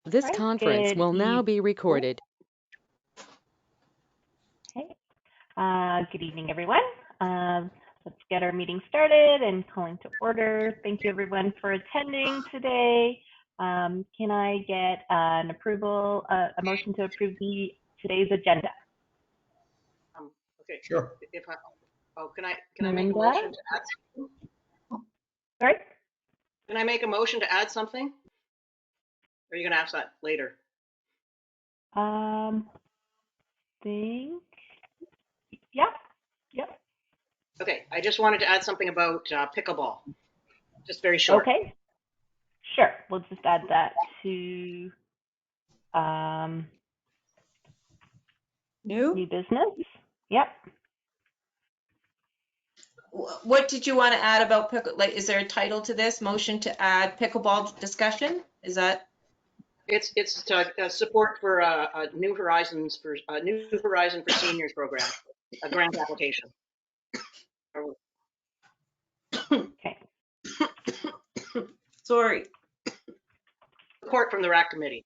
This Right, conference good will now evening. be recorded. Okay. Good evening, everyone. Let's get our meeting started and calling to order. Thank you, everyone, for attending today. Can I get an approval, a motion to approve today's agenda? Okay. Sure. If I, can I make a Melinda? motion to add something? Sorry? Can I make a motion to add something? Or are you gonna ask that later? Think, yeah, yep. Okay, I just wanted to add something about pickleball. Just very short. Okay, sure. We'll just add that to new business. Yep. What did you want to add about pickle? Like, is there a title to this? Motion to add pickleball discussion? Is that? It's support for New Horizons for New Horizon for Seniors program, a grant application. Okay. Sorry. Support from the RAC committee.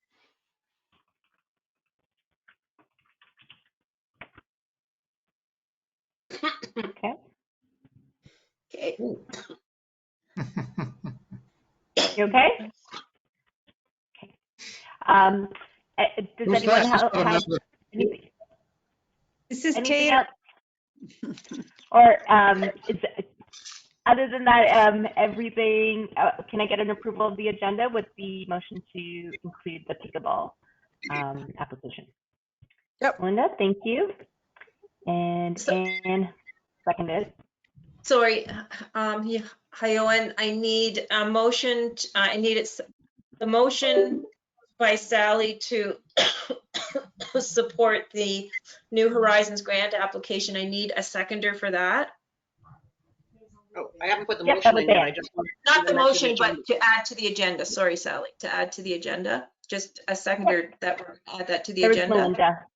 Okay. Okay. You okay? Okay. Does Who's anyone next? have anything, This is anything Kate. else? Or other than that, everything, can I get an approval of the agenda with the motion to include the pickleball application? Yep. Linda, thank you. And Anne seconded. Sorry, Hyoen, I need a motion, I need it, the motion by Sally to support the New Horizons grant application. I need a seconder for that. Oh, I haven't put the Yep, that motion was in yet. it. I just wanted Not to the mention motion, agenda. but to add to the agenda. Sorry, Sally, to add to the agenda. Just a seconder that will add that to the There was agenda. Melinda.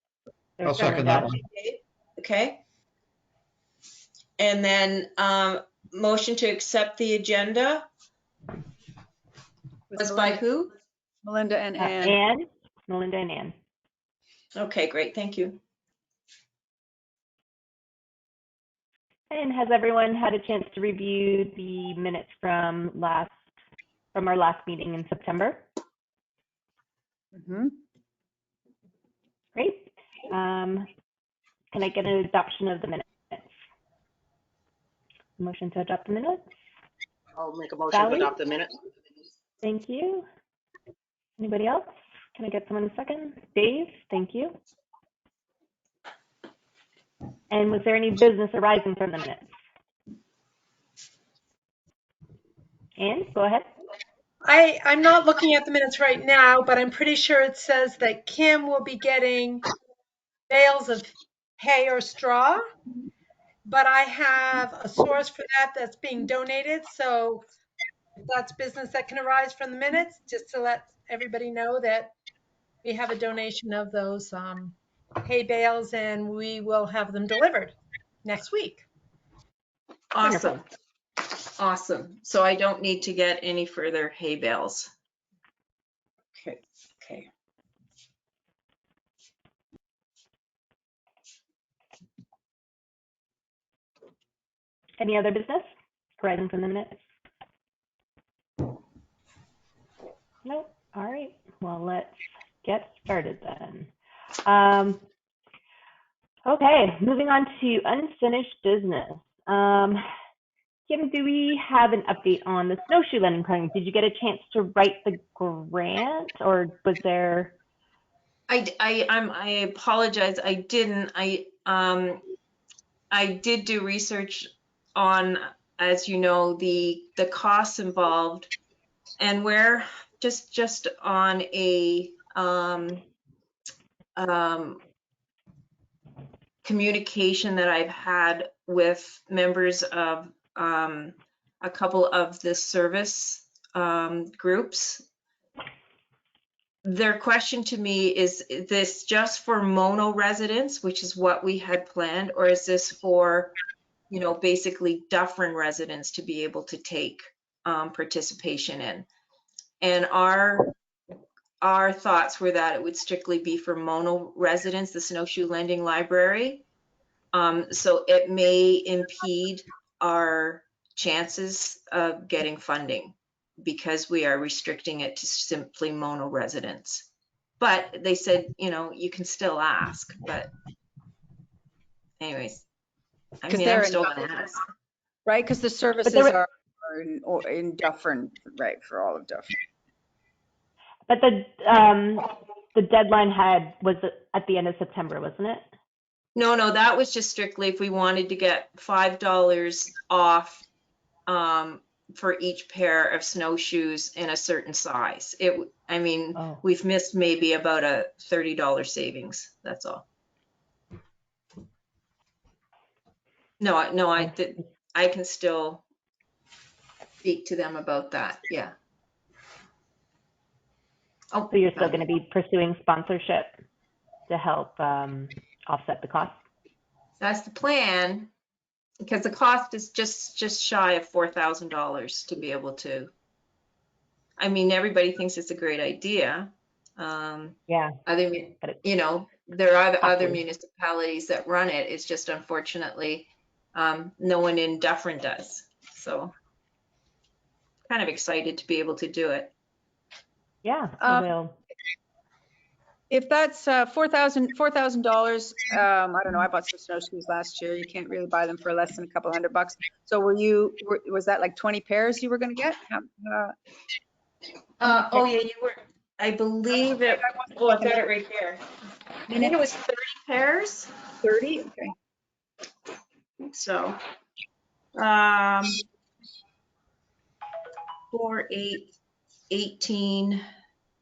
There I'll was second Melinda. that one. Okay. And then motion to accept the agenda was by who? Melinda and Anne. Anne, Melinda and Anne. Okay, great. Thank you. And has everyone had a chance to review the minutes from our last meeting in September? Mhm. Great. Can I get an adoption of the minutes? Motion to adopt the minutes? I'll make a motion to Sally? adopt the minutes. Thank you. Anybody else? Can I get someone in a second? Dave, thank you. And was there any business arising from the minutes? Anne, go ahead. I'm not looking at the minutes right now, but I'm pretty sure it says that Kim will be getting bales of hay or straw. But I have a source for that that's being donated. So if that's business that can arise from the minutes, just to let everybody know that we have a donation of those hay bales and we will have them delivered next week. Awesome. Awesome. So I don't need to get any further hay bales. Okay. Okay. Any other business arising from the minutes? Nope. All right. Well, let's get started then. Okay, moving on to unfinished business. Kim, do we have an update on the snowshoe lending program? Did you get a chance to write the grant, or was there? I apologize. I didn't. I did do research on, as you know, the costs involved, and we're just on a communication that I've had with members of a couple of the service groups. Their question to me is this just for mono residents, which is what we had planned, or is this for, you know, basically Dufferin residents to be able to take participation in? And our thoughts were that it would strictly be for Mono residents, the Snowshoe Lending Library. So it may impede our chances of getting funding because we are restricting it to simply Mono residents. But they said, you know, you can still ask, but anyways, I 'Cause mean, they're I'm in still gonna ask. right? Because the services there are in Dufferin, right, for all of Dufferin. But the deadline was at the end of September, wasn't it? No, that was just strictly if we wanted to get $5 off for each pair of snowshoes in a certain size. I mean, Oh. we've missed maybe about a $30 savings. That's all. No, I can still speak to them about that. Yeah. Oh, So you're still going to be pursuing sponsorship to help offset the cost? that's the plan, because the cost is just shy of $4,000 to be able to. I mean, everybody thinks it's a great idea. Yeah. You know, there are other Costly. municipalities that run it. It's just unfortunately no one in Dufferin does. So kind of excited to be able to do it. Yeah. So we'll If that's $4,000, I don't know, I bought some snowshoes last year. You can't really buy them for less than a couple $100. So was that like 20 pairs you were going to get? Oh yeah, you were. I believe it. Oh, I've got it right here. I think it was 30 pairs. 30? Okay. So, 4, 8, 18,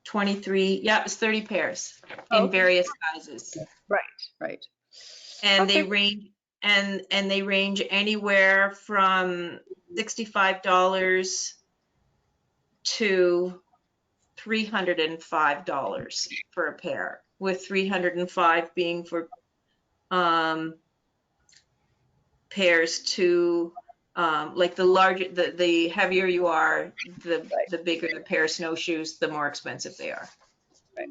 23. Yeah, it's 30 pairs in Okay. various sizes. Right. And they Okay. range and they range anywhere from $65 to $305 for a pair, with $305 being for pairs to like the heavier you are, the bigger the pair of snowshoes, the more expensive they are. Right.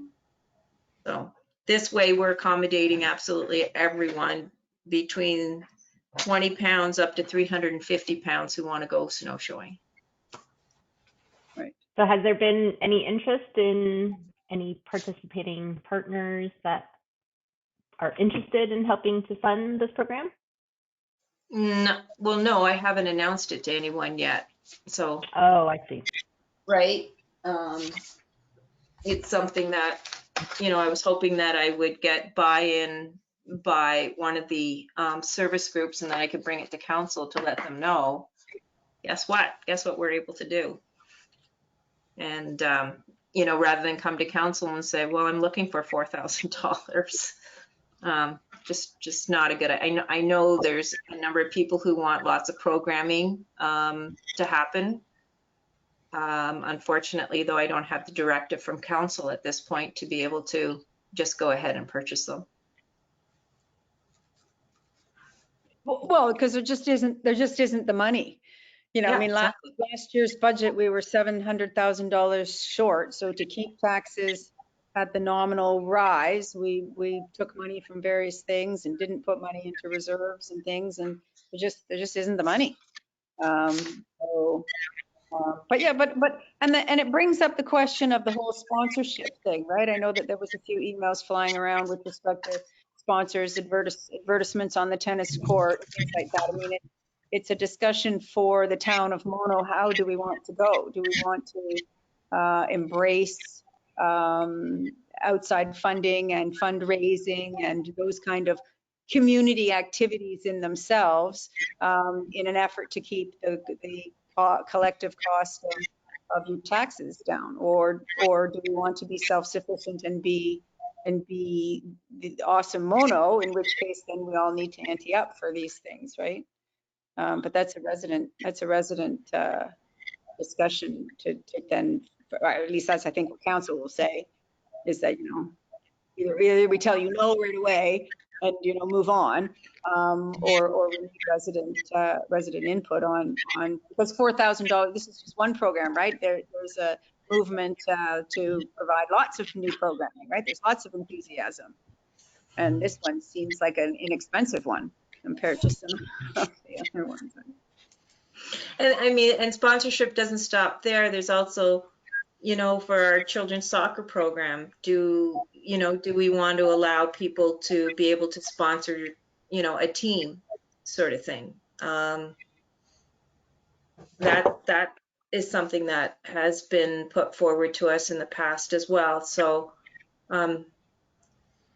So this way we're accommodating absolutely everyone between 20 pounds up to 350 pounds who want to go snowshoeing. So has there been any interest in any participating partners that are interested in helping to fund this program? No, well, no, I haven't announced it to anyone yet. So, Oh, I see. right. It's something that, you know, I was hoping that I would get buy-in by one of the service groups, and then I could bring it to council to let them know. Guess what? Guess what we're able to do? And, you know, rather than come to council and say, well, I'm looking for $4,000. Just not a good, I know there's a number of people who want lots of programming to happen. Unfortunately, though, I don't have the directive from council at this point to be able to just go ahead and purchase them. Well, because there just isn't the money. You know, Yeah, I mean, exactly. last year's budget, we were $700,000 short. So to keep taxes at the nominal rise, we took money from various things and didn't put money into reserves and things, and there just isn't the money. But yeah, and it brings up the question of the whole sponsorship thing, right? I know that there was a few emails flying around with respect to sponsors, advertisements on the tennis court, things like that. I mean, it's a discussion for the town of Mono. How do we want to go? Do we want to embrace outside funding and fundraising and those kind of community activities in themselves in an effort to keep the collective cost of your taxes down, or do we want to be self-sufficient and be the awesome Mono, in which case then we all need to ante up for these things, right? But that's a resident discussion to then, or at least that's I think what council will say, is that, you know, either we tell you no right away and, you know, move on, or we need resident input on because $4,000, this is just one program, right? There's movement to provide lots of new programming, right? There's lots of enthusiasm. And this one seems like an inexpensive one compared to some of the other ones. And I mean, and sponsorship doesn't stop there. There's also, you know, for our children's soccer program, do we want to allow people to be able to sponsor, you know, a team sort of thing? That is something that has been put forward to us in the past as well. So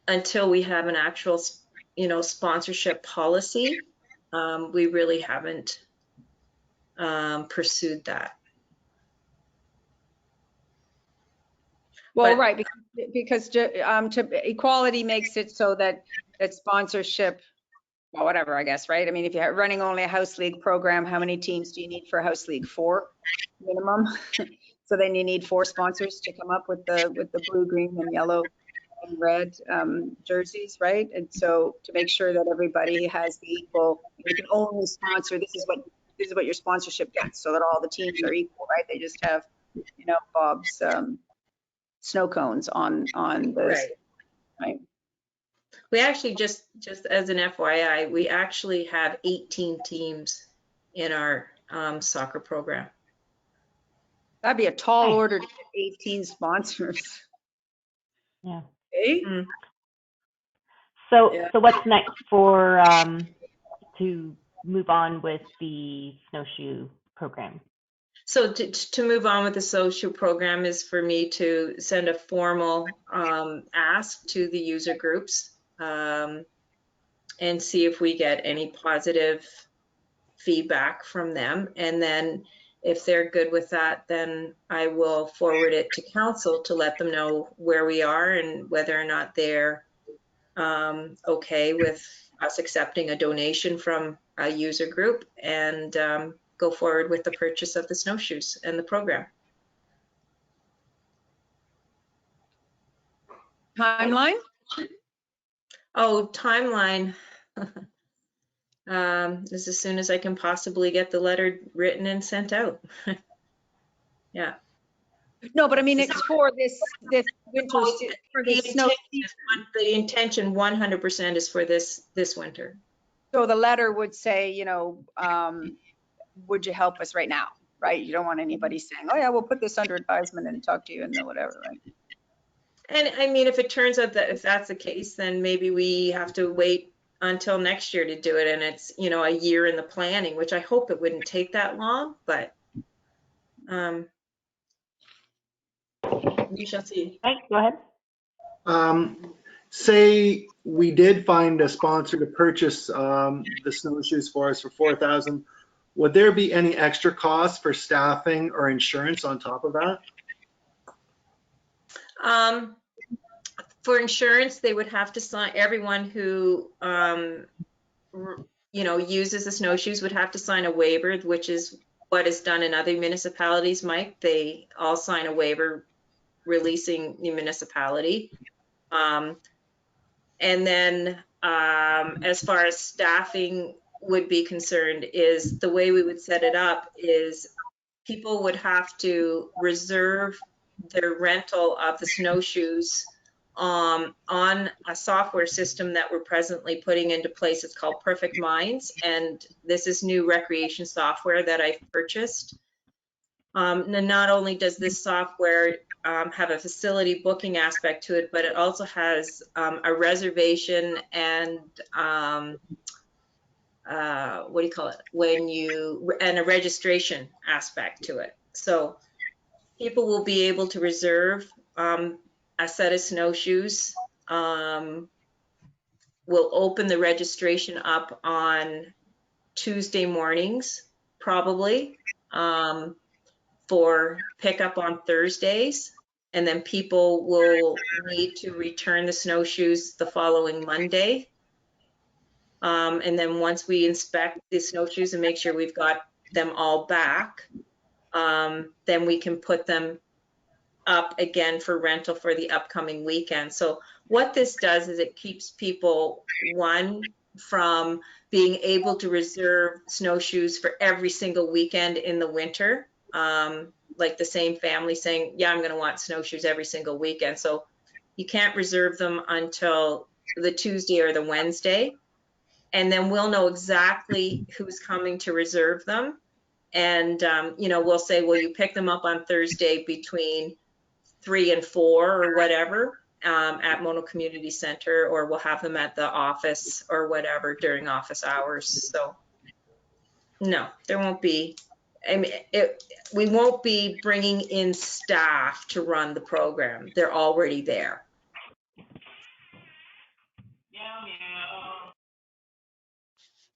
until we have an actual, you know, sponsorship policy, we really haven't pursued that. Well, But- right, because equality makes it so that sponsorship, well, whatever, I guess, right? I mean, if you're running only a house league program, how many teams do you need for a house league? 4 minimum. So then you need 4 sponsors to come up with the blue, green, and yellow and red jerseys, right? And so to make sure that everybody has the equal, you can only sponsor, this is what your sponsorship gets, so that all the teams are equal, right? They just have, you know, Bob's snow cones on the, right? We actually just as an FYI, we actually have 18 teams in our soccer program. That'd be a tall Nice. order to get 18 sponsors. Yeah. Okay? So, Yeah. so what's next for to move on with the snowshoe program? So to move on with the social program is for me to send a formal ask to the user groups and see if we get any positive feedback from them. And then if they're good with that, then I will forward it to council to let them know where we are and whether or not they're okay with us accepting a donation from a user group and go forward with the purchase of the snowshoes and the program. Timeline? Oh, timeline. Is as soon as I can possibly get the letter written and sent out. Yeah. No, but I mean, it's for this winter, for The this snow intention, the intention 100% is for this winter. So the letter would say, you know, would you help us right now, right? You don't want anybody saying, oh yeah, we'll put this under advisement and talk to you and whatever, right? And I mean, if it turns out that if that's the case, then maybe we have to wait until next year to do it. And it's, you know, a year in the planning, which I hope it wouldn't take that long, but we shall see. Mike, go ahead. Say we did find a sponsor to purchase the snowshoes for us for $4,000. Would there be any extra costs for staffing or insurance on top of that? For insurance, they would have to sign, everyone who, you know, uses the snowshoes would have to sign a waiver, which is what is done in other municipalities, Mike. They all sign a waiver releasing the municipality. And then as far as staffing would be concerned, is the way we would set it up is people would have to reserve their rental of the snowshoes on a software system that we're presently putting into place. It's called Perfect Minds, and this is new recreation software that I've purchased. And not only does this software have a facility booking aspect to it, but it also has a reservation and what do you call it? And a registration aspect to it. So people will be able to reserve a set of snowshoes. We'll open the registration up on Tuesday mornings, probably, for pickup on Thursdays. And then people will need to return the snowshoes the following Monday. And then once we inspect the snowshoes and make sure we've got them all back, then we can put them up again for rental for the upcoming weekend. So what this does is it keeps people, one, from being able to reserve snowshoes for every single weekend in the winter, like the same family saying, yeah, I'm going to want snowshoes every single weekend. So you can't reserve them until the Tuesday or the Wednesday. And then we'll know exactly who's coming to reserve them. And, you know, we'll say, well, you pick them up on Thursday between 3 and 4 or whatever at Mono Community Center, or we'll have them at the office or whatever during office hours. So no, there won't be, I mean, we won't be bringing in staff to run the program. They're already there.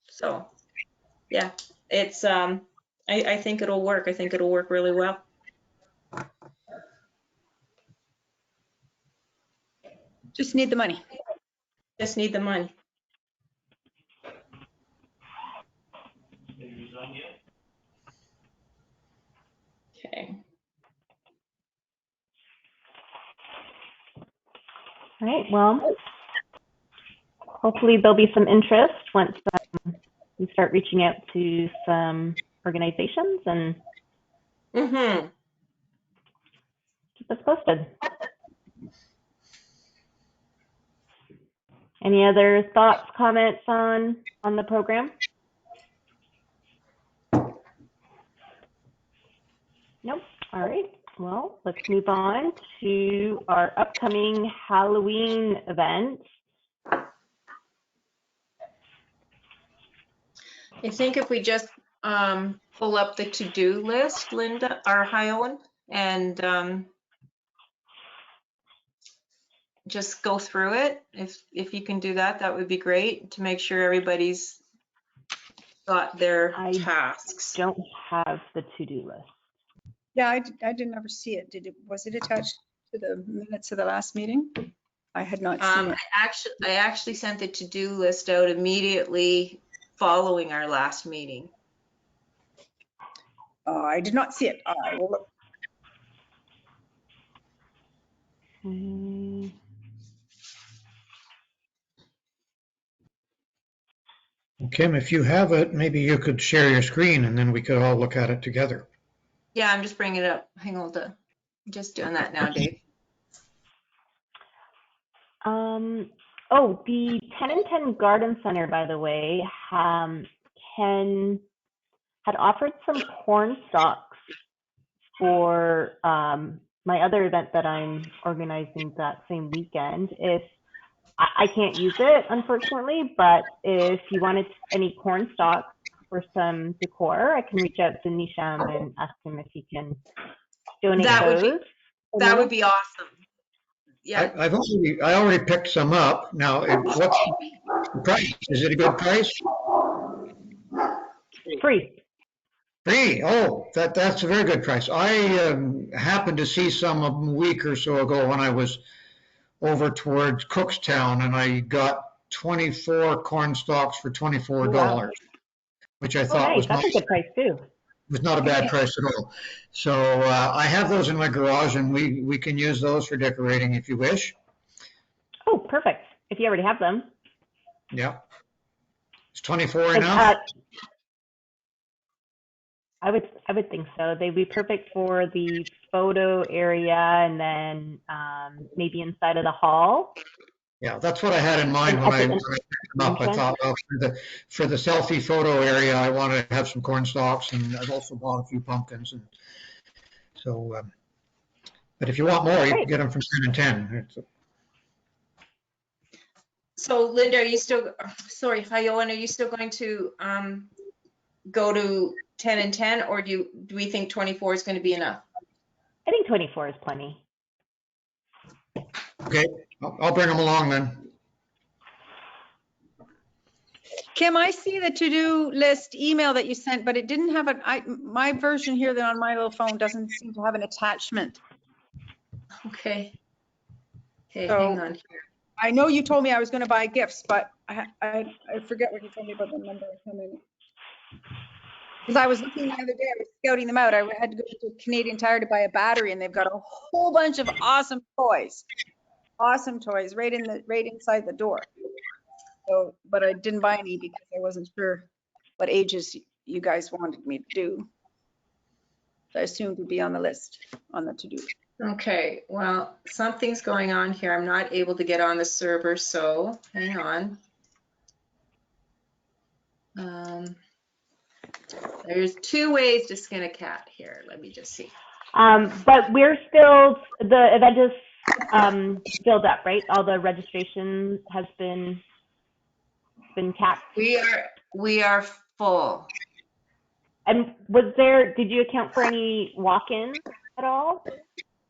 So yeah, it's, I think it'll work. I think it'll work really well. Just need the money. Just need the money. Okay. All right, well, hopefully there'll be some interest once we start reaching out to some organizations and Mm-hmm. keep us posted. Any other thoughts, comments on the program? Nope. All right. Well, let's move on to our upcoming Halloween event. I think if we just pull up the to-do list, Linda, or Hyoen, and just go through it. If you can do that, that would be great to make sure everybody's got their tasks. Don't have the to-do list. Yeah, I didn't ever see it. Was it attached to the minutes of the last meeting? I had not seen it. I actually sent the to-do list out immediately following our last meeting. I did not see it. I will look. Kim, if you have it, maybe you could share your screen and then we could all look at it together. Yeah, I'm just bringing it up. Hang on, just doing that now, Dave. Oh, the 10 and 10 Garden Center, by the way, Ken had offered some corn stalks for my other event that I'm organizing that same weekend. If I can't use it, unfortunately, but if you wanted any corn stalks for some decor, I can reach out to Nisham and ask him if he can donate those. That would be awesome. Yeah. I already picked some up. Now, what's the price? Is it a good price? Free. Free. Oh, that's a very good price. I happened to see some of them a week or so ago when I was over towards Cookstown, and I got 24 corn stalks for $24, wow. Which I thought was that's a good price too. Was not a bad price at all. So I have those in my garage, and we can use those for decorating if you wish. Oh, perfect. If you already have them. Yeah. Is 24 enough? I would think so. They'd be perfect for the photo area and then maybe inside of the hall. Yeah, that's what I had in mind when I picked them up. I thought, well, for the selfie photo area, I want to have some corn stalks, and I've also bought a few pumpkins. And so, but if you want more, you can get them from 10 and 10. So, Linda, are you still, sorry, Hyoen, are you still going to go to 10 and 10, or do we think 24 is going to be enough? I think 24 is plenty. Okay, I'll bring them along then. Kim, I see the to-do list email that you sent, but it didn't have my version here that on my little phone doesn't seem to have an attachment. Okay. Okay, So, hang on here. I know you told me I was going to buy gifts, but I forget what you told me about the number of how many. Because I was looking the other day, I was scouting them out. I had to go to Canadian Tire to buy a battery, and they've got a whole bunch of awesome toys right inside the door. So, but I didn't buy any because I wasn't sure what ages you guys wanted me to do. I assumed would be on the list, on the to-do. Okay, well, something's going on here. I'm not able to get on the server, so hang on. There's 2 ways to skin a cat here. Let me just see. But we're still, the event is filled up, right? All the registration has been capped. We are full. And did you account for any walk-ins at all?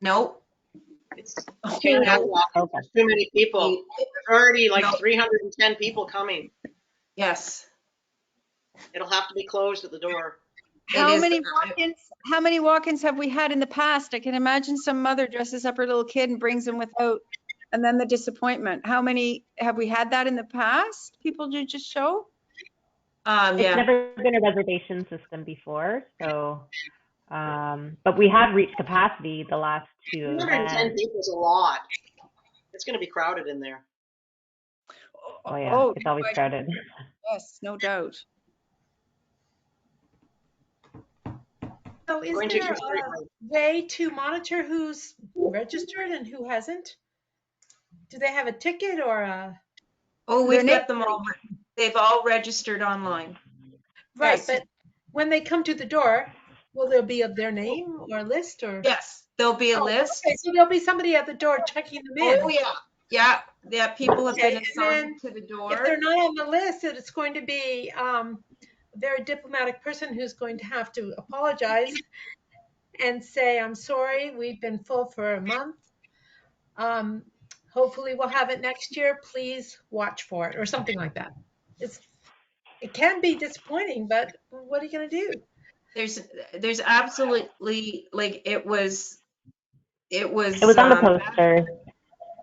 Nope. Can't have walk-ins. Okay. There's too many people. There's already like No. 310 people coming. Yes. It'll have to be closed at the door. How many walk-ins have we had in the past? I can imagine some mother dresses up her little kid and brings them without, and then the disappointment. How many, have we had that in the past? People do just show? It's Yeah. never been a reservation system before, so, but we have reached capacity the last 2 210 events. people is a lot. It's going to be crowded in there. Oh yeah, it's always crowded. Yes, no doubt. So is Going to there consider a way to monitor who's registered and who hasn't? Do they have a ticket or a? Oh, we've Their got them all. They've all registered online. Right, Yes. but when they come to the door, will there be their name or list or? Yes, there'll be a list. Okay, so there'll be somebody at the door checking them in. Oh, yeah. Yeah, people have been Okay, and assigned to the door. If they're not on the list, it's going to be a very diplomatic person who's going to have to apologize and say, I'm sorry, we've been full for a month. Hopefully we'll have it next year. Please watch for it or something like that. It can be disappointing, but what are you going to do? There's absolutely, like, it was It was on the poster.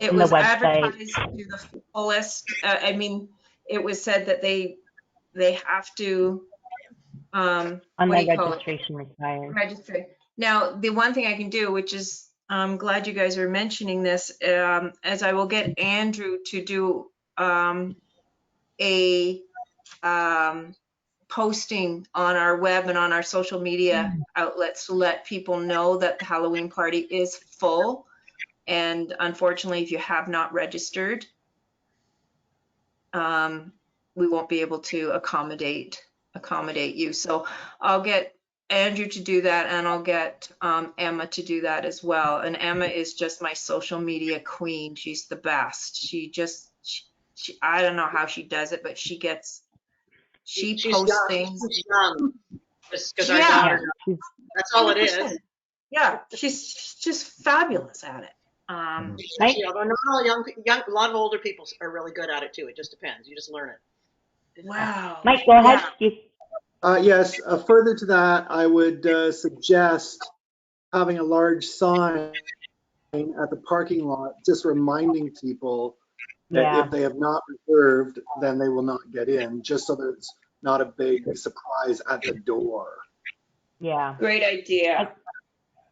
It on the was website. advertised to the fullest. I mean, it was said that they have to, On what do the you call it? registration required. Register. Now, the one thing I can do, which is, I'm glad you guys are mentioning this, as I will get Andrew to do a posting on our web and on our social media outlets to let people know that the Halloween party is full. And unfortunately, if you have not registered, we won't be able to accommodate you. So I'll get Andrew to do that, and I'll get Emma to do that as well. And Emma is just my social media queen. She's the best. She I don't know how she does it, but she posts things. She's young. Just because Yeah. our daughter knows. That's all it is. 100%. Yeah, she's just fabulous at it. Right. Yeah, although not all young, a lot of older people are really good at it too. It just depends. You just learn it. Wow. Mike, go ahead. Yes, further to that, I would suggest having a large sign at the parking lot, just reminding people that Yeah. if they have not reserved, then they will not get in, just so that it's not a big surprise at the door. Yeah. Great idea.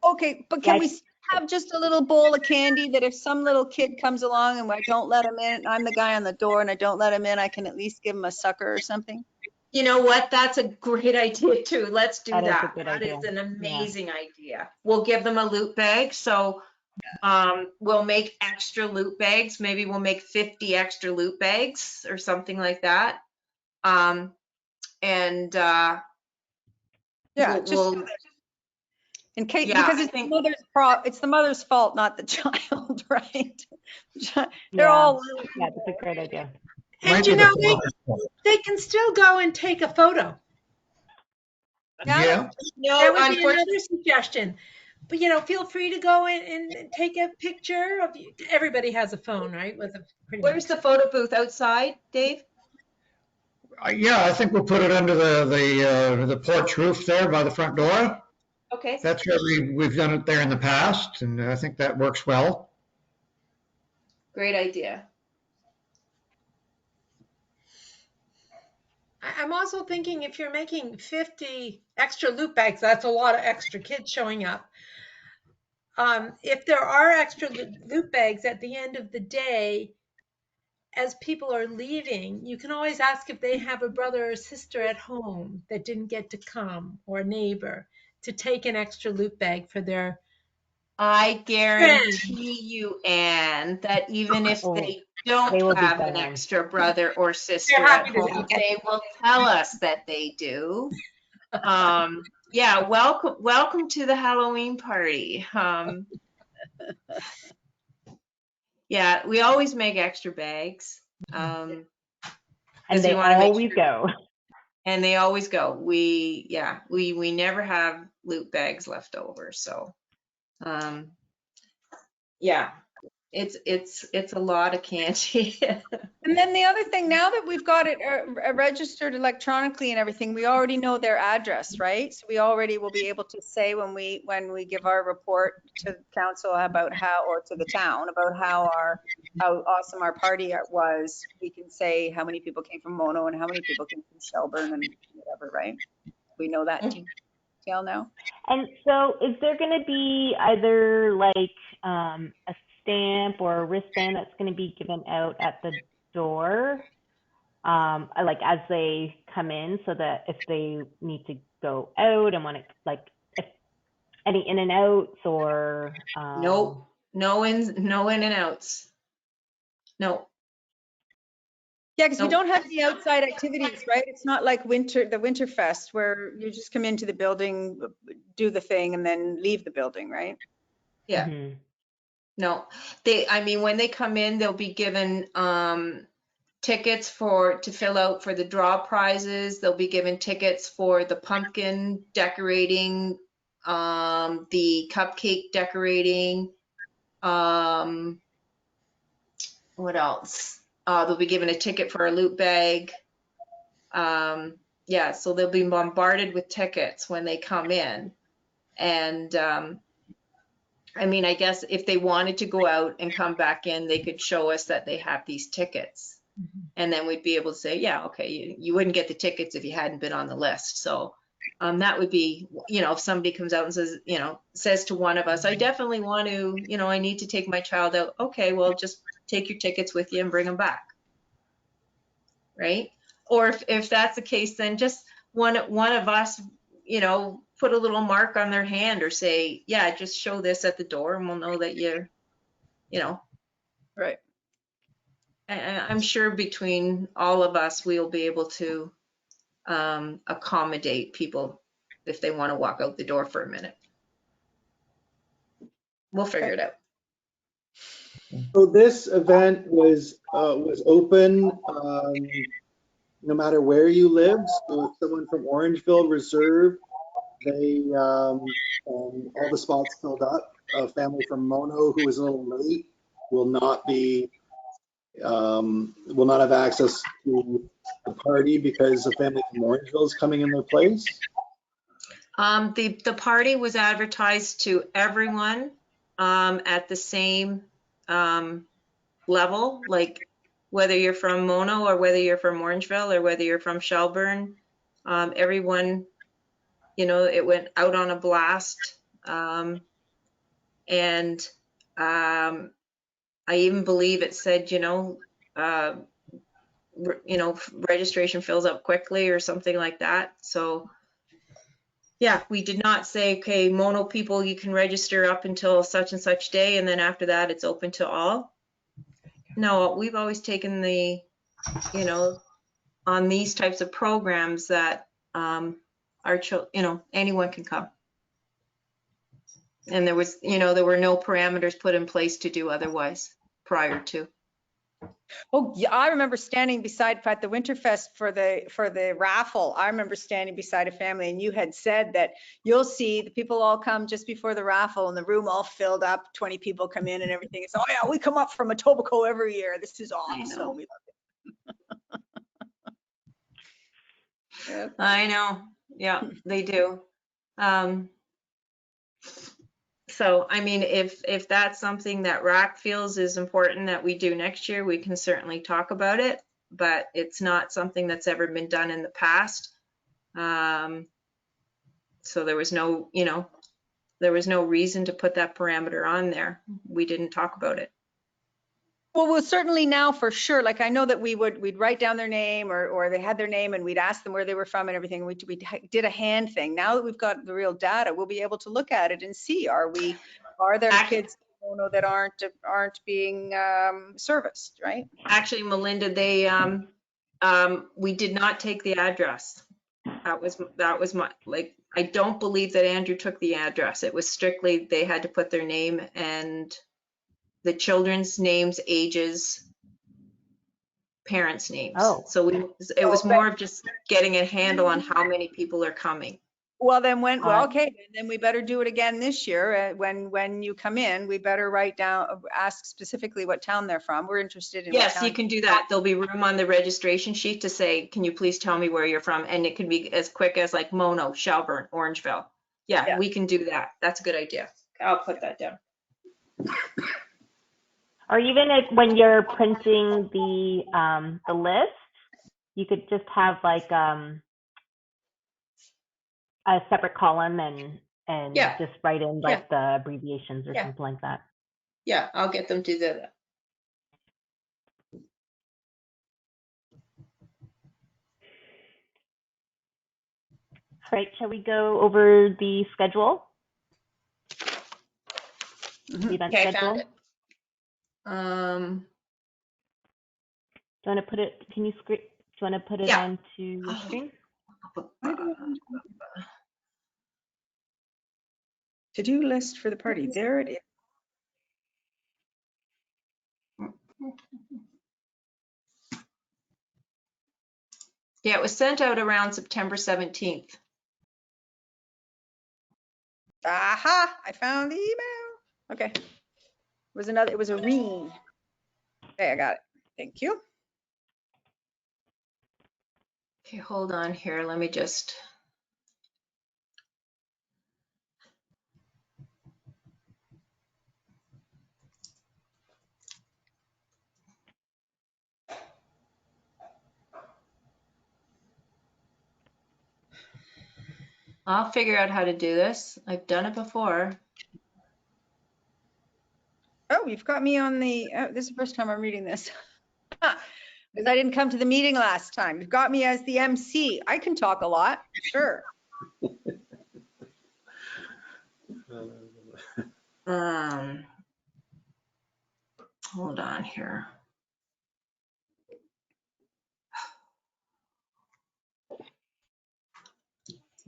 Okay, but can Yeah, we have just a little bowl of candy that if some little kid comes along and I don't let him in, I'm the guy on the door and I don't let him in, I can at least give him a sucker or something? You know what? That's a great idea too. Let's do That is a that. good That idea. is an amazing idea. We'll give them a loot bag. So we'll make extra loot bags. Maybe we'll make 50 extra loot bags or something like that. Yeah, we'll in case, Yeah, because I it's think- it's the mother's fault, not the child, right? They're Yeah. all little. Yeah, that's a great idea. And Might you be the know, father's fault. they can still go and take a photo. Yeah, no, That would be unfortunately, another suggestion. But feel free to go in and take a picture of you. Everybody has a phone, right? With a pretty where's much. the photo booth outside, Dave? yeah, I think we'll put it under the porch roof there by the front door. Okay. That's where we've done it there in the past, and I think that works well. Great idea. I'm also thinking if you're making 50 extra loot bags, that's a lot of extra kids showing up. If there are extra loot bags at the end of the day, as people are leaving, you can always ask if they have a brother or sister at home that didn't get to come, or a neighbor, to take an extra loot bag for their, I guarantee you, Anne, that even if Oh, they they don't will be have an gone. extra brother or sister they're at happy to home, see it. they will tell us that they do. Yeah, welcome to the Halloween party. Yeah, we always make extra bags. And 'Cause they we wanna make always sure- go. And they always go. We never have loot bags left over. So, yeah, it's a lot of candy. And then the other thing, now that we've got it registered electronically and everything, we already know their address, right? So we already will be able to say when we give our report to council about how, or to the town about how awesome our party was, we can say how many people came from Mono and how many people came from Shelburne and whatever, right? We know that detail now. And so is there going to be either like a stamp or a wristband that's going to be given out at the door, like as they come in, so that if they need to go out and want to, like, if any in and outs or Nope, no in and outs. No. Yeah, because we Nope. don't have the outside activities, right? It's not like the Winterfest where you just come into the building, do the thing, and then leave the building, right? Yeah. Mhm. No. When they come in, they'll be given tickets to fill out for the draw prizes. They'll be given tickets for the pumpkin decorating, the cupcake decorating. What else? They'll be given a ticket for a loot bag. Yeah, so they'll be bombarded with tickets when they come in. And I guess if they wanted to go out and come back in, they could show us that they have these tickets. And then we'd be able to say, yeah, okay, you wouldn't get the tickets if you hadn't been on the list. So that would be, if somebody comes out and says to one of us, I definitely want to, I need to take my child out. Okay, well, just take your tickets with you and bring them back. Right? Or if that's the case, then just one of us, put a little mark on their hand or say, yeah, just show this at the door and we'll know that Right. I'm sure between all of us, we'll be able to accommodate people if they want to walk out the door for a minute. We'll figure it out. So this event was open no matter where you lived. So if someone from Orangeville reserved, all the spots filled up. A family from Mono who was a little late will not have access to the party because the family from Orangeville is coming in their place. The party was advertised to everyone at the same level, like whether you're from Mono or whether you're from Orangeville or whether you're from Shelburne, everyone, it went out on a blast. And I even believe it said, registration fills up quickly or something like that. So yeah, we did not say, okay, Mono people, you can register up until such and such day, and then after that, it's open to all. No, we've always taken on these types of programs that anyone can come. And there were no parameters put in place to do otherwise prior to. Oh, yeah, I remember standing beside at the Winterfest for the raffle. I remember standing beside a family, and you had said that you'll see the people all come just before the raffle, and the room all filled up. 20 people come in, and everything. It's, oh yeah, we come up from Etobicoke every year. This is awesome. We love it. I know. Yeah, they do. So, if that's something that RAC feels is important that we do next year, we can certainly talk about it, but it's not something that's ever been done in the past. So there was no reason to put that parameter on there. We didn't talk about it. Well, we'll certainly now for sure, like I know that we'd write down their name or they had their name and we'd ask them where they were from and everything. We did a hand thing. Now that we've got the real data, we'll be able to look at it and see, are there kids that aren't being serviced, right? Actually, Melinda, we did not take the address. That was my, like, I don't believe that Andrew took the address. It was strictly, they had to put their name and the children's names, ages, parents' names. Oh. So it was more of just getting a handle on how many people are coming. Well, then okay, then we better do it again this year. When you come in, we better write down, ask specifically what town they're from. We're interested in. Yes, you can do that. There'll be room on the registration sheet to say, can you please tell me where you're from? And it can be as quick as like Mono, Shelburne, Orangeville. Yeah, we can do that. That's a good idea. I'll put that down. Or even when you're printing the list, you could just have like a separate column and just write in like the abbreviations or something like that. Yeah, I'll get them to do that. All right, shall we go over the schedule? The event Okay, schedule? I found it. Do you want to put it, do you want to put it onto your screen? To-do list for the party. There it is. Yeah, it was sent out around September 17th. Aha, I found the email. Okay. It was a ream. Okay, I got it. Thank you. Okay, hold on here. Let me just. I'll figure out how to do this. I've done it before. Oh, you've got me on the, this is the first time I'm reading this. Because I didn't come to the meeting last time. You've got me as the MC. I can talk a lot, sure. Hold on here.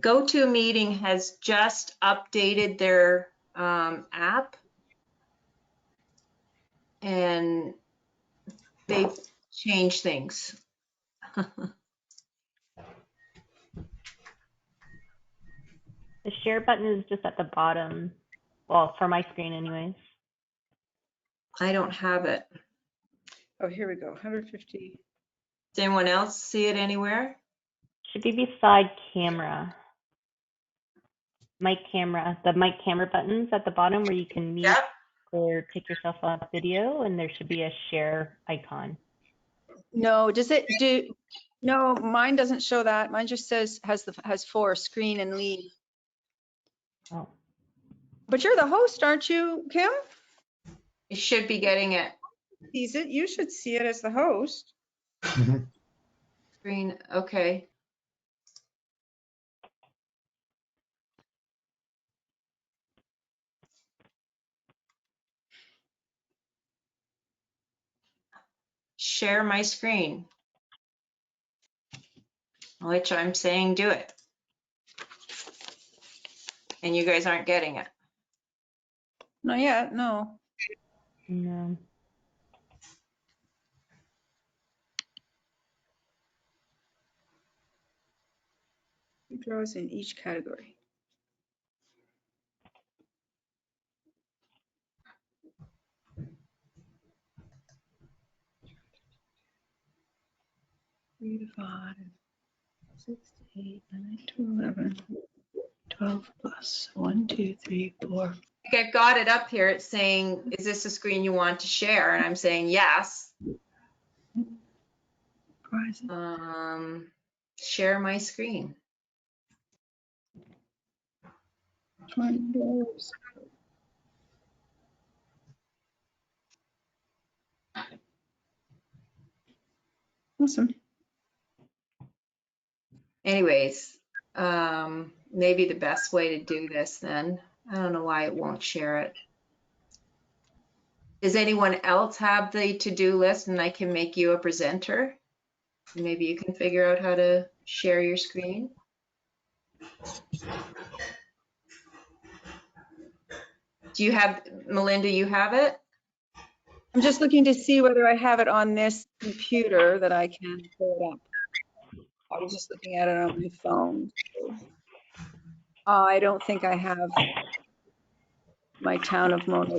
GoToMeeting has just updated their app, and they've changed things. The share button is just at the bottom. Well, for my screen anyways. I don't have it. Oh, here we go, 150. Does anyone else see it anywhere? Should be beside camera. Mic camera, the mic camera buttons at the bottom where you can mute or take yourself off video, and there should be a share icon. No, no, mine doesn't show that. Mine just says, has 4, screen and leave. Oh. But you're the host, aren't you, Kim? You should be getting it. Sees it, you should see it as the host. Screen, okay. Share my screen, which I'm saying do it. And you guys aren't getting it. Not yet, no. No. Who draws in each category? Three to 5, 6 to 8, 9 to 11, 12 plus 1, 2, 3, 4. I've got it up here. It's saying, is this a screen you want to share? And I'm saying yes. Share my screen. Awesome. Anyways, maybe the best way to do this then, I don't know why it won't share it. Does anyone else have the to-do list and I can make you a presenter? Maybe you can figure out how to share your screen. Do you have, Melinda, you have it? I'm just looking to see whether I have it on this computer that I can pull it up. I was just looking at it on my phone. I don't think I have my Town of Mona.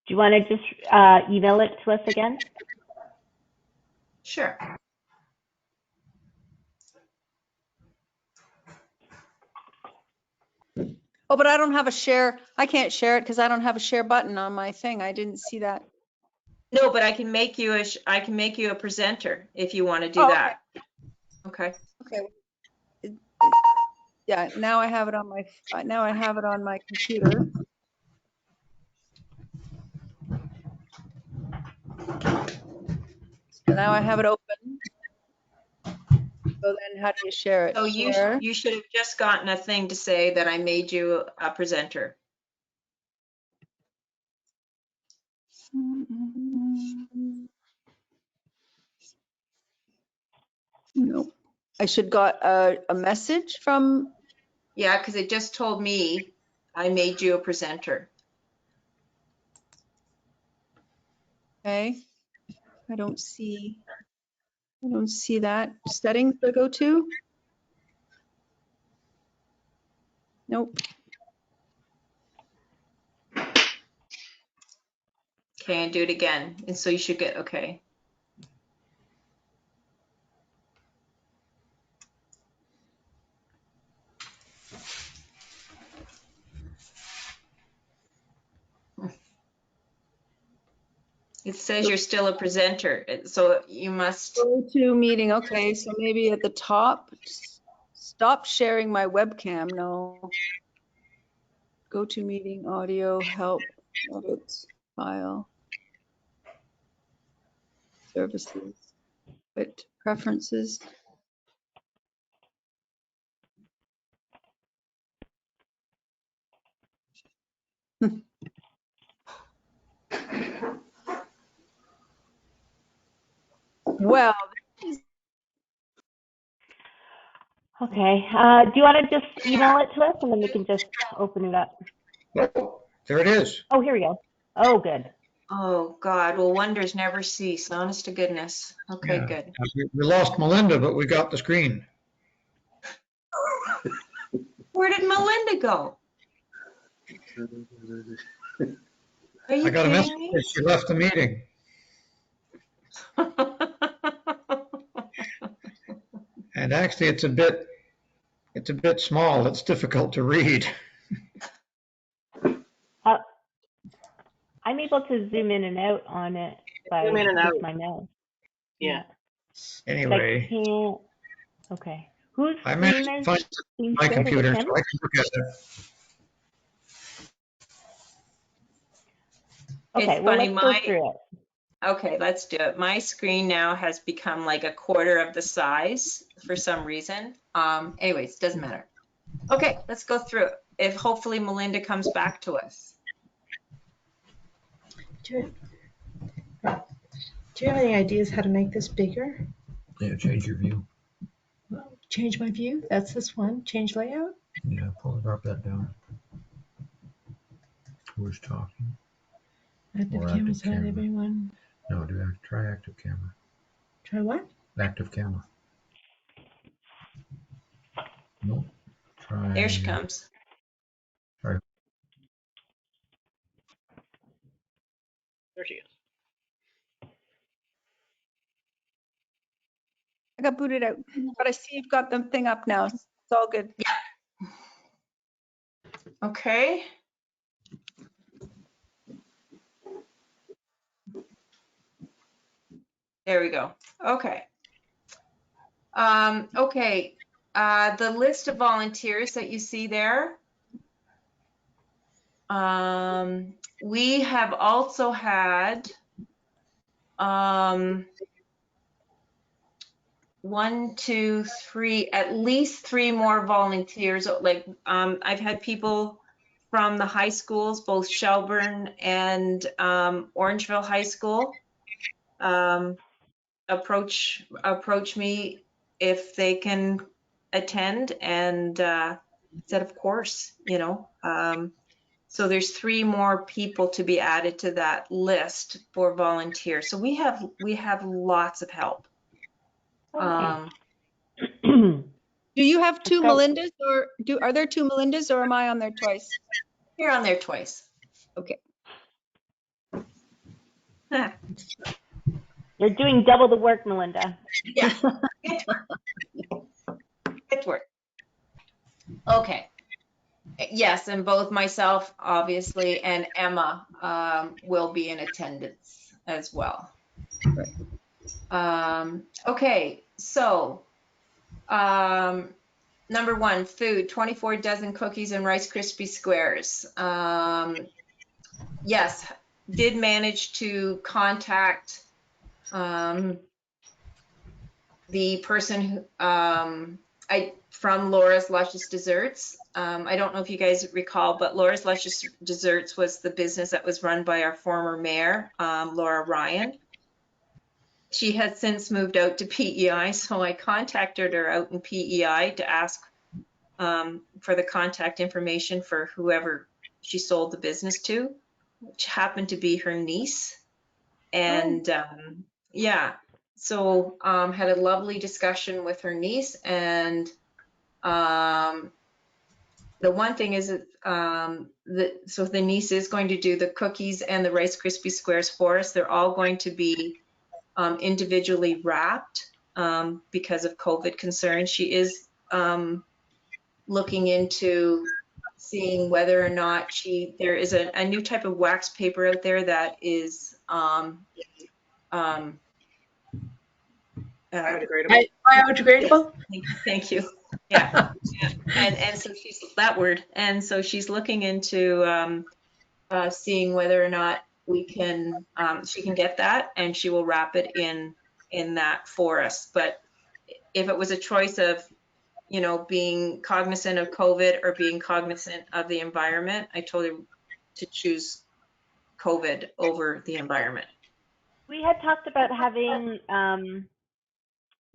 Do you want to just email it to us again? Sure. Oh, but I don't have a share. I can't share it because I don't have a share button on my thing. I didn't see that. No, but I can make you a presenter if you want to do Oh, that. Okay. Okay. Yeah, now I have it on my computer. So now I have it open. So then how do you share it? So Share. you should have just gotten a thing to say that I made you a presenter. Nope. I should got a message from, Yeah, because it just told me I made you a presenter. okay. I don't see that. Settings to go to? Nope. Okay, and do it again. And so you should get, okay. It says you're still a presenter, so you must. Go to meeting. Okay, so maybe at the top, stop sharing my webcam. No. Go to meeting, audio, help, edits, file, services, quit, preferences. Well, Okay. Do you want to just email it to us and then we can just open it up? Oh, there it is. Oh, here we go. Oh, good. Oh, God. Well, wonders never cease. Honest to goodness. Okay, Yeah. good. We lost Melinda, but we got the screen. Where did Melinda go? Are you I got a message kidding me? that she left the meeting. And actually, it's a bit small. It's difficult to read. I'm able to zoom in and out on it by Zoom in and out. with my mouse. Yeah. But I Anyway, can't. Okay. Whose I screen managed to is find being my shared? Is it computer, so Ken's? I can look at it. Okay, It's well, funny, let's go through it. Okay, let's do it. My screen now has become like a quarter of the size for some reason. Anyways, doesn't matter. Okay, let's go through it. If hopefully Melinda comes back to us. Do you have any ideas how to make this bigger? Yeah, change your view. Change my view? That's this one. Change layout? Yeah, drop that down. Who's talking? Active Or cameras active on camera. everyone. No, try active camera. Try what? Active camera. No, try. There she comes. There she is. I got booted out, but I see you've got the thing up now. It's all good. Okay. There we go. Okay. Okay. The list of volunteers that you see there, We have also had, 1, 2, 3, at least 3 more volunteers. Like, I've had people from the high schools, both Shelburne and Orangeville High School, approach me if they can attend, and said, of course, you know. So there's 3 more people to be added to that list for volunteers. So we have lots of help. Okay. Do you have 2 Okay. Melindas, or are there 2 Melindas, or am I on there twice? You're on there twice. Okay. You're doing double the work, Melinda. Yeah. Good work. Okay. Yes, and both myself, obviously, and Emma will be in attendance as well. Okay, so number 1, food, 24 dozen cookies and Rice Krispie squares. Yes, did manage to contact the person who, from Laura's Luscious Desserts. I don't know if you guys recall, but Laura's Luscious Desserts was the business that was run by our former mayor, Laura Ryan. She has since moved out to PEI, so I contacted her out in PEI to ask for the contact information for whoever she sold the business to, which happened to be her niece. And yeah, so had a lovely discussion with her niece, and the one thing is that so the niece is going to do the cookies and the Rice Krispie squares for us. They're all going to be individually wrapped because of COVID concerns. She is looking into seeing whether or not there is a new type of wax paper out there that is Biodegradable. Biodegradable? Thank you. Yeah. And so she's that word. And so she's looking into seeing whether or not we can she can get that, and she will wrap it in that for us. But if it was a choice of, you know, being cognizant of COVID or being cognizant of the environment, I told her to choose COVID over the environment. We had talked about having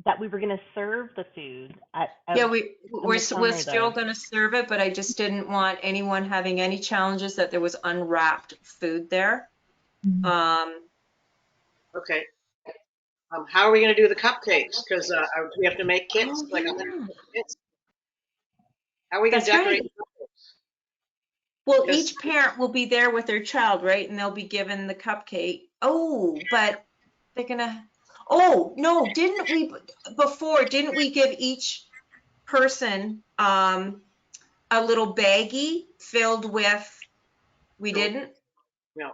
that we were going to serve the food at Yeah, we're summer, still though. going to serve it, but I just didn't want anyone having any challenges that there was unwrapped food there. Okay. How are we going to do the cupcakes? Because we have to make kits, like 100 kits. How are we going to That's decorate right. the cupcakes? Well, Yes. each parent will be there with their child, right? And they'll be given the cupcake. Oh, but they're gonna, oh, no, didn't we give each person a little baggie filled with, we No. didn't? No.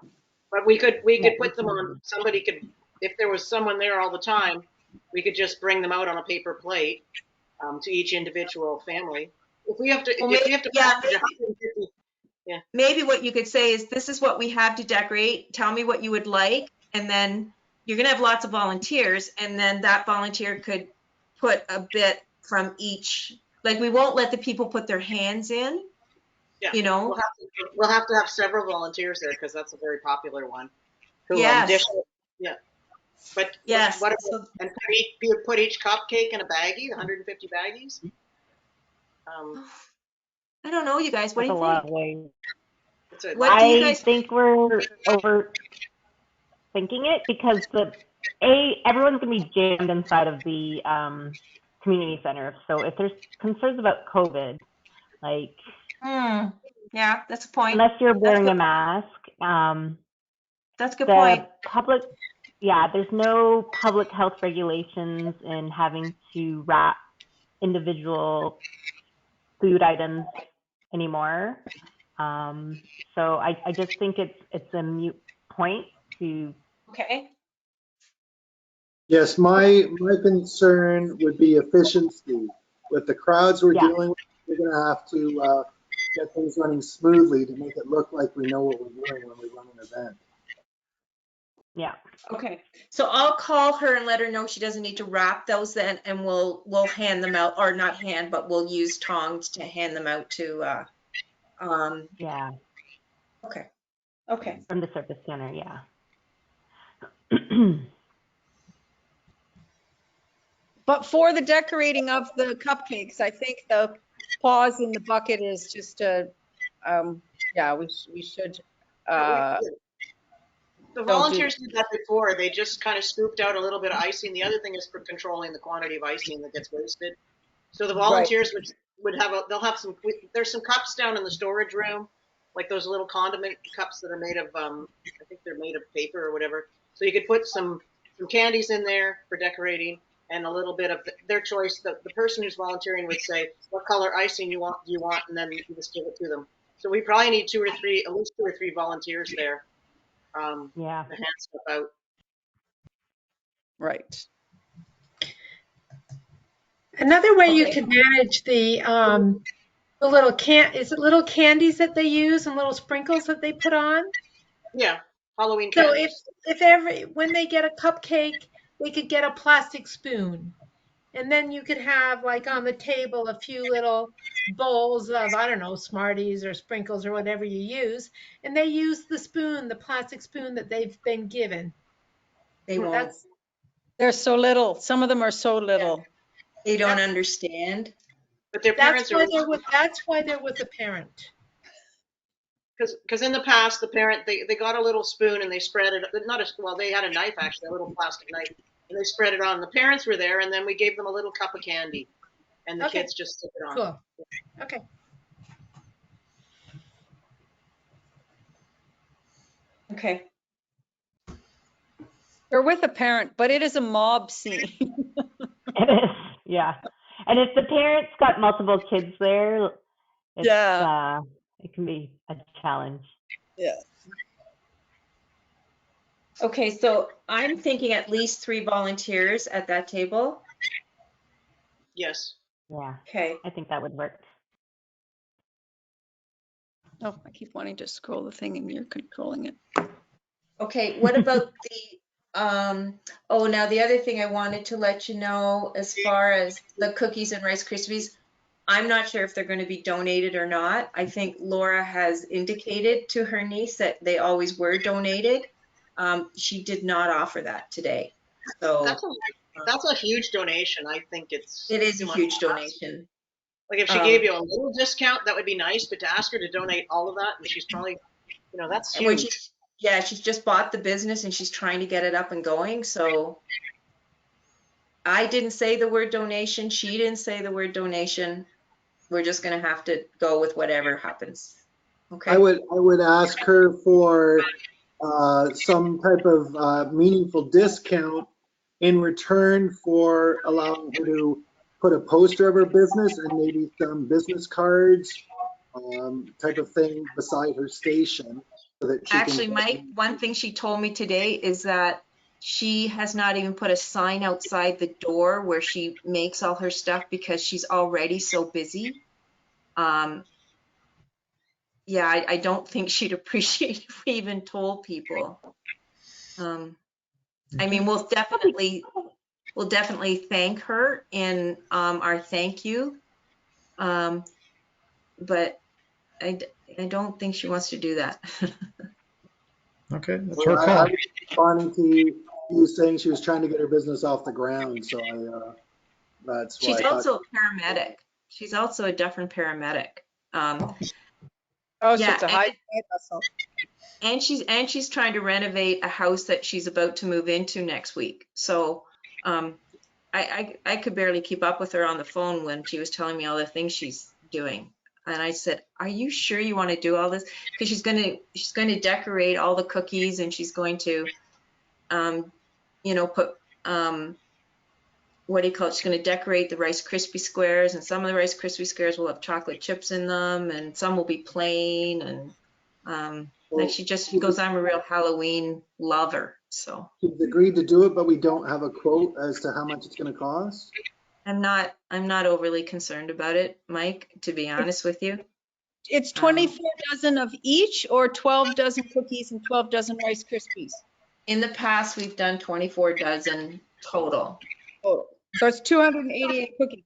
But we could put them on, somebody could, if there was someone there all the time, we could just bring them out on a paper plate to each individual family. If we have to, Well, if we have to yeah, package 150, maybe what you could say is, this is what we have to decorate. Tell me what you would like. And then you're going to have lots of volunteers. And then that volunteer could put a bit from each. Like, we won't let the people put their hands in, yeah, you know? we'll have to have several volunteers there because that's a very popular one. Who, Yes. yeah. But Yes. what So, and put each cupcake in a baggie, 150 baggies? I don't know, you guys. What That's do a you lot think? of ways. What do you I guys think we're overthinking it because everyone's going to be jammed inside of the community center. So if there's concerns about COVID, like yeah, that's a point. unless you're wearing good. a mask, That's a good the point. public, yeah, there's no public health regulations in having to wrap individual food items anymore. So I just think it's a moot point to. Okay. Yes, my concern would be efficiency. With the crowds we're Yeah. dealing with, we're going to have to get things running smoothly to make it look like we know what we're doing when we run an event. Yeah. Okay, so I'll call her and let her know she doesn't need to wrap those then, and we'll hand them out, or not hand, but we'll use tongs to hand them out to, Yeah. okay. From the service center. Yeah. But for the decorating of the cupcakes, I think the paws in the bucket is just yeah, we should, The do volunteers did that before. They just kind of scooped out a little bit of icing. The other thing is for controlling the quantity of icing that gets wasted. So the volunteers would have they'll have some, there's some cups down in the storage room, like those little condiment cups that are made of, I think they're made of paper or whatever. So you could put some candies in there for decorating and a little bit of their choice. The person who's volunteering would say, what color icing do you want? And then you just give it to them. So we probably need at least two or three volunteers there. Yeah. To hand stuff out. right. Another way you Okay. could manage the little is it little candies that they use and little sprinkles that they put on? Yeah, Halloween So candies. when they get a cupcake, they could get a plastic spoon. And then you could have like on the table a few little bowls of, I don't know, Smarties or sprinkles or whatever you use. And they use the plastic spoon that they've been given. They won't, That's, They're so little. Some of them are so little. they don't understand. But their parents are, that's why they're with a parent. because in the past, the parent, they got a little spoon and they spread it, well, they had a knife actually, a little plastic knife, and they spread it on. The parents were there, and then we gave them a little cup of candy, and the Okay. kids just took it on. Cool. Okay. Okay, They're with a parent, but it is a mob scene. It is. Yeah. And if the parents got multiple kids there, it's, Yeah. it can be a challenge. Yeah. okay, so I'm thinking at least 3 volunteers at that table. Yes. Yeah. Okay, I think that would work. Oh, I keep wanting to scroll the thing and you're controlling it. okay, what about oh, now the other thing I wanted to let you know, as far as the cookies and Rice Krispies, I'm not sure if they're going to be donated or not. I think Laura has indicated to her niece that they always were donated. She did not offer that today. So That's a huge donation. I think it's it is too a much huge to ask. donation. Like if she gave you a little discount, that would be nice, but to ask her to donate all of that, and she's probably, that's And when huge. yeah, she's just bought the business and she's trying to get it up and going. So I didn't say the word donation. She didn't say the word donation. We're just going to have to go with whatever happens. Okay. I would ask her for some type of meaningful discount in return for allowing her to put a poster of her business and maybe some business cards type of thing beside her station so that she Actually, can. Mike, one thing she told me today is that she has not even put a sign outside the door where she makes all her stuff because she's already so busy. Yeah, I don't think she'd appreciate if we even told people. I mean, we'll definitely thank her in our thank you. But I don't think she wants to do that. Okay, that's Well, her I call. was responding to you saying she was trying to get her business off the ground, so that's why She's I thought. also a paramedic. She's also a different paramedic. Oh, so Yeah, it's a high hustle. and she's trying to renovate a house that she's about to move into next week. So I could barely keep up with her on the phone when she was telling me all the things she's doing. And I said, "Are you sure you want to do all this?" Because she's going to decorate all the cookies, and she's going to, put what do you call it? She's going to decorate the Rice Krispie squares, and some of the Rice Krispie squares will have chocolate chips in them, and some will be plain. And like she goes, I'm a real Halloween lover. So She's agreed to do it, but we don't have a quote as to how much it's going to cost. I'm not overly concerned about it, Mike, to be honest with you. It's 24 dozen of each, or 12 dozen cookies and 12 dozen Rice Krispies? In the past, we've done 24 dozen total. Total. So it's 288 cookies,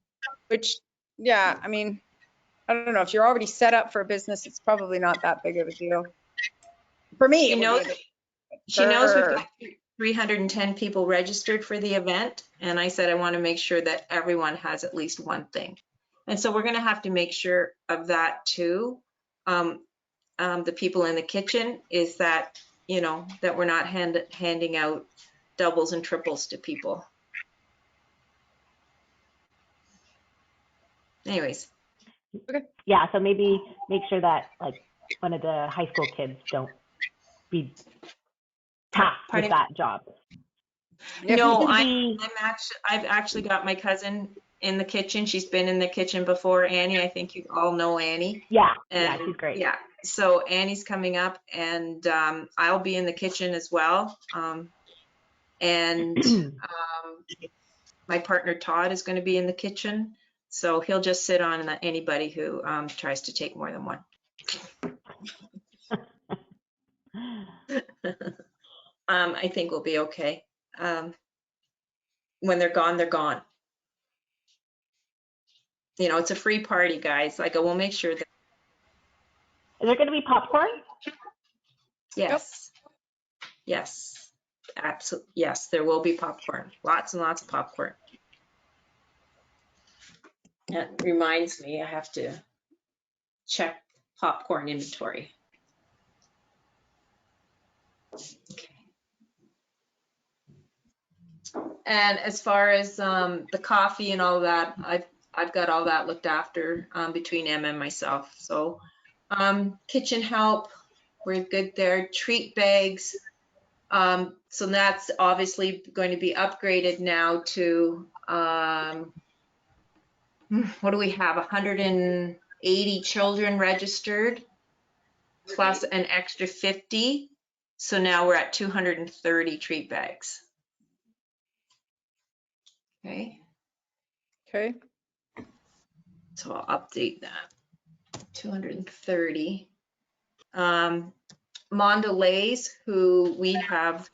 which, yeah, I mean, I don't know, if you're already set up for a business, it's probably not that big of a deal. For me, it would be a bit- She knows we've Sure. got 310 people registered for the event, and I said I want to make sure that everyone has at least one thing. And so we're going to have to make sure of that too. The people in the kitchen is that, you know, that we're not handing out doubles and triples to people. Anyways, Yeah, so maybe make sure that like one of the high school kids don't be tasked Pardon with that job. Yeah. no, Be- I've actually got my cousin in the kitchen. She's been in the kitchen before. Annie, I think you all know Annie. yeah, And she's great. Yeah, so Annie's coming up, and I'll be in the kitchen as well. My partner Todd is going to be in the kitchen, so he'll just sit on anybody who tries to take more than one. I think we'll be okay. When they're gone, they're gone. You know, it's a free party, guys. Like, I will make sure that. Is there going to be popcorn? Yes. Yes. Absolutely. Yes, there will be popcorn. Lots and lots of popcorn. That reminds me, I have to check popcorn inventory. Okay. And as far as the coffee and all that, I've got all that looked after between Emma and myself. So kitchen help, we're good there. Treat bags. So that's obviously going to be upgraded now to, what do we have? 180 children registered, plus an extra 50. So now we're at 230 treat bags. Okay, Okay. so I'll update that. 230. Mondelez, who we have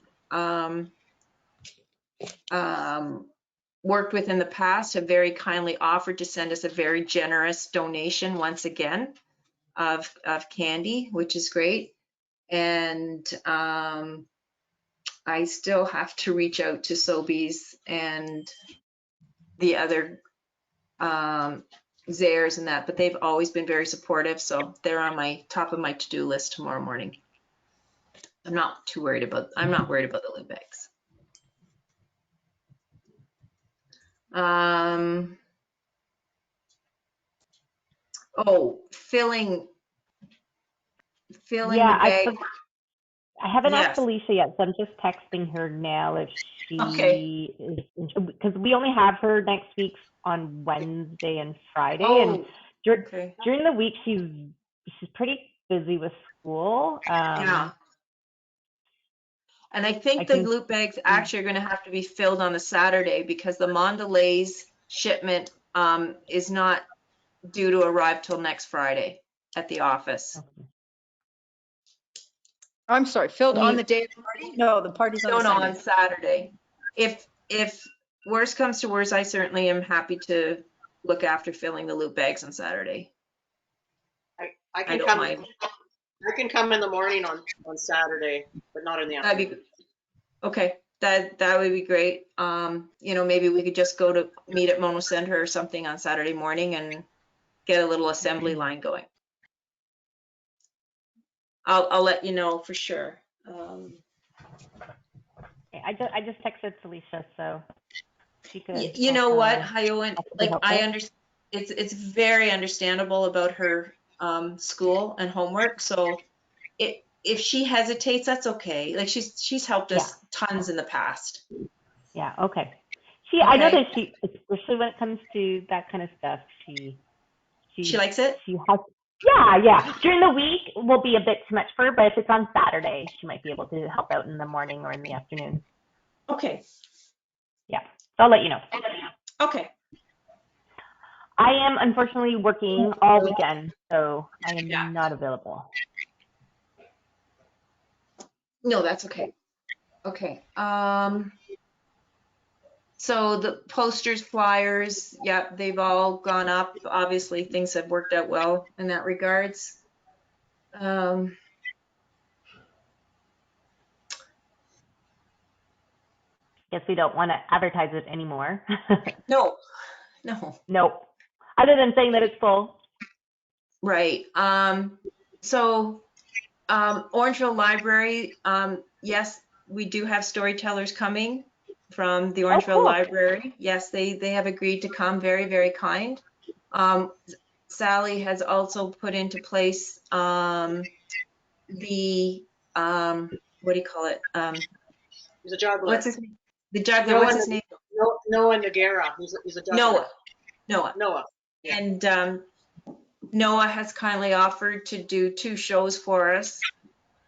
worked with in the past, have very kindly offered to send us a very generous donation once again of candy, which is great. And I still have to reach out to Sobeys and the other Zayres and that, but they've always been very supportive, so they're on my top of my to-do list tomorrow morning. I'm not worried about the lid bags. Filling Yeah, the bag. I haven't Yes. asked Alicia yet, so I'm just texting her now if Okay. she is, because we only have her next week on Wednesday and Friday, and Okay. during the week she's pretty busy with school. Yeah. And I think the loot bags actually are going to have to be filled on the Saturday because the Mondelez shipment is not due to arrive till next Friday at the office. Okay. I'm sorry, filled on the day of the party? No, the party's on No, Sunday. on Saturday. If worst comes to worst, I certainly am happy to look after filling the loot bags on Saturday. I can don't come. mind. I can come in the morning on Saturday, but not in the afternoon. That'd be okay. That would be great. You know, maybe we could just go to meet at Mono Center or something on Saturday morning and get a little assembly line going. I'll let you know for sure. I just texted Alicia, so she could. You know what, also Hyoen, be like I helpful. understand, it's very understandable about her school and homework. So if she hesitates, that's okay. Like she's helped us tons in the past. Yeah. Okay. I know Okay. that she, especially when it comes to that kind of stuff, she likes it. She has. Yeah. During the week will be a bit too much for her, but if it's on Saturday, she might be able to help out in the morning or in the afternoon. Okay. Yeah. So I'll let you know. Okay. I am unfortunately working all weekend, so I am Yeah. not available. No, that's okay. Okay. So the posters, flyers, yep, they've all gone up. Obviously, things have worked out well in that regards. Guess we don't want to advertise it anymore. No. Nope. Other than saying that it's full. Right. So, Orangeville Library, yes, we do have storytellers coming from the Orangeville cool. Library. Yes, they have agreed to come. Very, very kind. Sally has also put into place the what do you call it? He's a juggler. What's his name? The juggler. What's his name? Noah Nagara. He's a juggler. Noah. Yeah. And Noah has kindly offered to do 2 shows for us.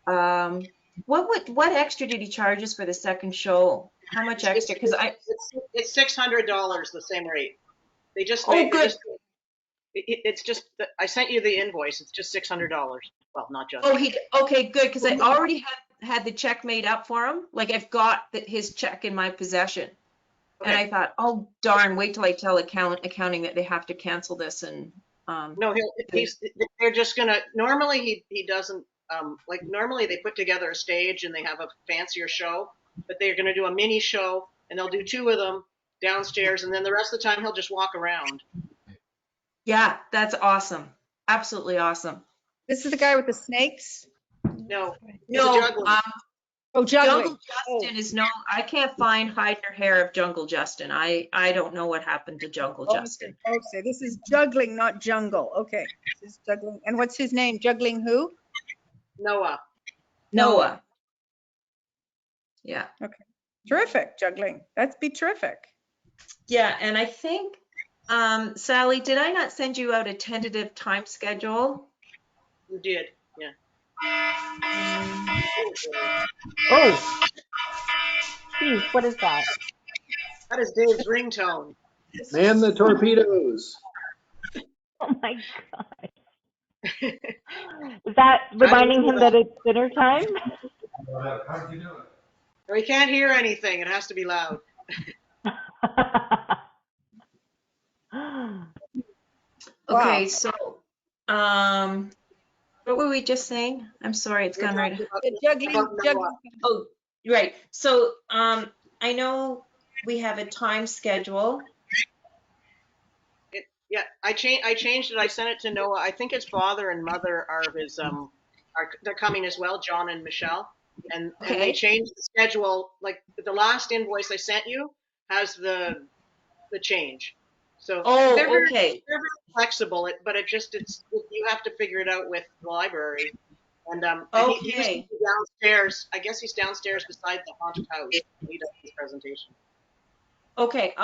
What extra did he charge us for the second show? How much extra? Because it's $600, the same rate. They just Oh, good. It's just I sent you the invoice. It's just $600. Well, not just. Oh, okay, good, because I already had the check made up for him. Like, I've got his check in my possession. Okay. And I thought, oh darn, wait till I tell accounting that they have to cancel this. And no, they're just gonna. Normally he doesn't. Like normally they put together a stage and they have a fancier show, but they're gonna do a mini show and they'll do 2 of them downstairs, and then the rest of the time he'll just walk around. yeah, that's awesome. Absolutely awesome. This is the guy with the snakes? No, he's a No, juggler. Oh, juggling. Jungle Justin is no, I can't find hide nor hair of Jungle Justin. I don't know what happened to Jungle Justin. Okay, this is juggling, not jungle. Okay, this is juggling. And what's his name? Juggling who? Noah. Noah. Yeah. Terrific, juggling. That'd be terrific. Yeah, and I think, Sally, did I not send you out a tentative time schedule? You did. Yeah. Oh. Geez, what is that? That is Dave's ringtone. Man the torpedoes. Oh my God. Is that reminding him that it's dinner time? How'd you do it? We can't hear anything. It has to be loud. Okay, so, what were we just saying? I'm sorry, it's gone right. The juggling. Oh, right. So, I know we have a time schedule. Yeah, I changed it. I sent it to Noah. I think his father and mother are his they're coming as well, John and Michelle. And they changed the schedule. Like the last invoice I sent you has the change. So they're very flexible. But you have to figure it out with the library. And he was downstairs. I guess he's downstairs beside the haunted house. He does his presentation. Okay,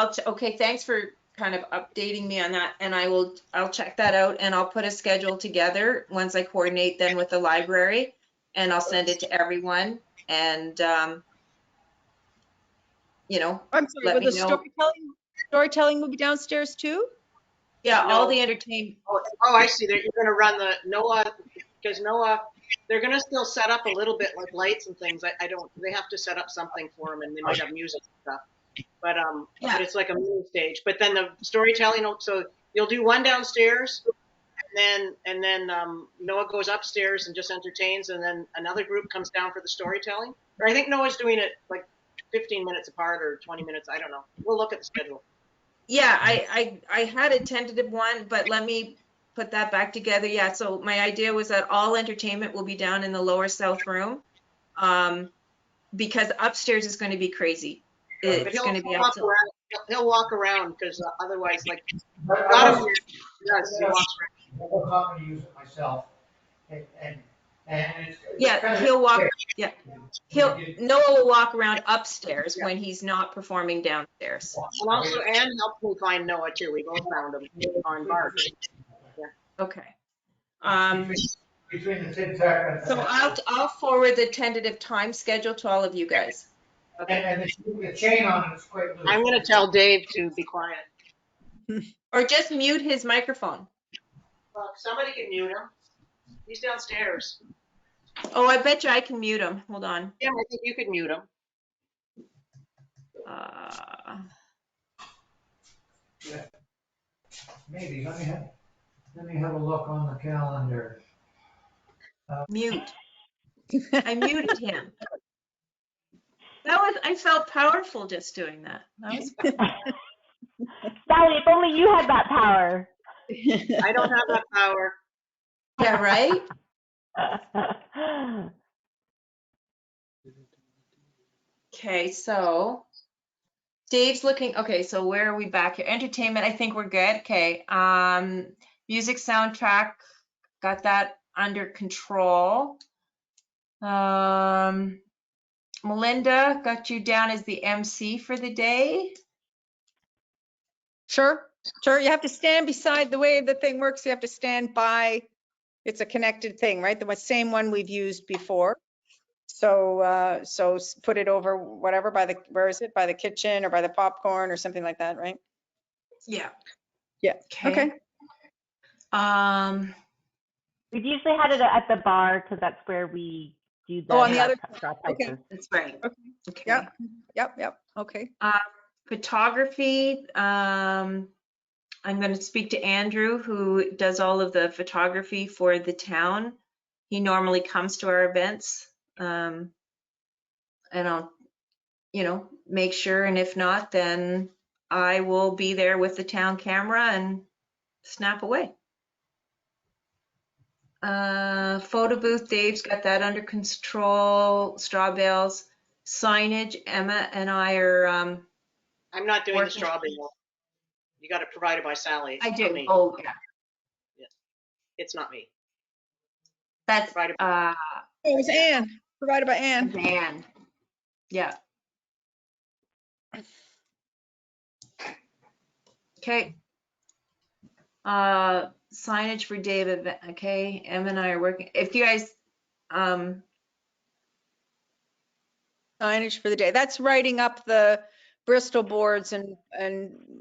thanks for kind of updating me on that, and I'll check that out, and I'll put a schedule together once I coordinate then with the library, and I'll send it to everyone, and you know, I'm sorry, let will me the know. storytelling will be downstairs too? Yeah, No. all the entertainment. Oh, I see. You're going to run the Noah, because Noah, they're going to still set up a little bit like lights and things. They have to set up something for them, and they might have music and stuff. But but it's like a mini stage. But then the storytelling, so you'll do one downstairs, and then Noah goes upstairs and just entertains, and then another group comes down for the storytelling. Or I think Noah's doing it like 15 minutes apart or 20 minutes. I don't know. We'll look at the schedule. Yeah, I had a tentative one, but let me put that back together. Yeah, so my idea was that all entertainment will be down in the lower south room, because upstairs is going to be crazy. It's going to be up to. He'll walk around because otherwise, like, He walks around. I'm going to use it myself. And Yeah, he'll walk. Yeah, Noah will walk around upstairs when he's not performing downstairs. And also, Anne helped me find Noah too. We both found him on March. Okay. Between the tic-tac and. So I'll forward the tentative time schedule to all of you guys. Okay. And the chain on it is quite loose. I'm going to tell Dave to be quiet. Or just mute his microphone. Well, somebody can mute him. He's downstairs. Oh, I bet you I can mute him. Hold on. Kim, I think you could mute him. Yeah. Maybe, let me have a look on the calendar. Mute. I muted him. I felt powerful just doing that. That was Sally, if only you had that power. I don't have that power. Yeah, right? Okay, so Dave's looking, okay, so where are we back here? Entertainment, I think we're good. Okay, music soundtrack, got that under control. Melinda, got you down as the MC for the day. Sure. You have to stand beside the way the thing works. You have to stand by. It's a connected thing, right? The same one we've used before. So, put it over whatever where is it? By the kitchen or by the popcorn or something like that, right? Yeah. Yeah. Okay. We've usually had it at the bar because that's where we do the On the other straw okay. prices. That's right. Okay. Yep. Okay. Photography, I'm going to speak to Andrew, who does all of the photography for the town. He normally comes to our events, and I'll, make sure. And if not, then I will be there with the town camera and snap away. Photo booth, Dave's got that under control. Straw bales, signage. Emma and I are. I'm not doing the Working. straw bale. You got it provided by Sally. It's I not do. me. Oh, yeah. It's not me. That's Provided It was Anne, provided by Anne. Dan. Yeah. Okay. Signage for David. Okay. Em and I are working. If you guys, Signage for the day. That's writing up the Bristol boards and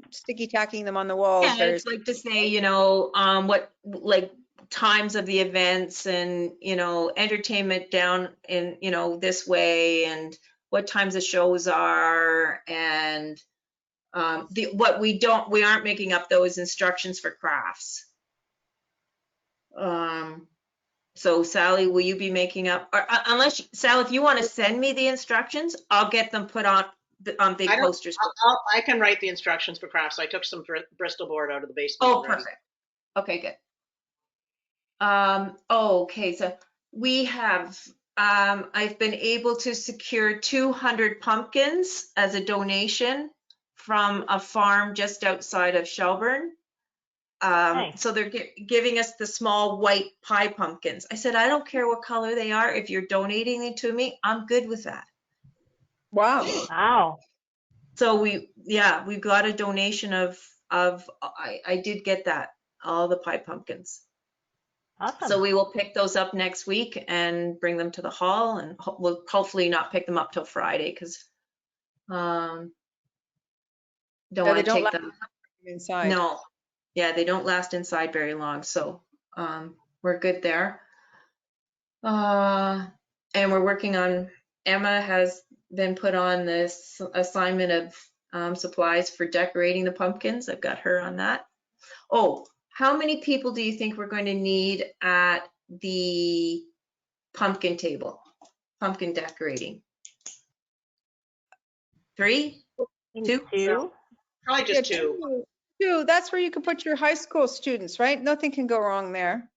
sticky tacking them on the walls. yeah, it's like to say, what like times of the events and, entertainment down in, this way and what times the shows are and we aren't making up those instructions for crafts. So Sally, will you be making up, or unless Sally, if you want to send me the instructions, I'll get them put on big posters. I can write the instructions for crafts. I took some Bristol board out of the basement. Oh, already. perfect. Okay, good. Okay, so we have, I've been able to secure 200 pumpkins as a donation from a farm just outside of Shelburne. Nice. So they're giving us the small white pie pumpkins. I said, I don't care what color they are. If you're donating it to me, I'm good with that. Wow. Wow. So we got a donation of I did get that, all the pie pumpkins. Awesome. So we will pick those up next week and bring them to the hall, and we'll hopefully not pick them up till Friday because don't want to take them inside. No, yeah, they don't last inside very long, so we're good there. And we're working on, Emma has been put on this assignment of supplies for decorating the pumpkins. I've got her on that. Oh, how many people do you think we're going to need at the pumpkin table, pumpkin decorating? 3? 2? Probably just two. Two. That's where you can put your high school students, right? Nothing can go wrong there.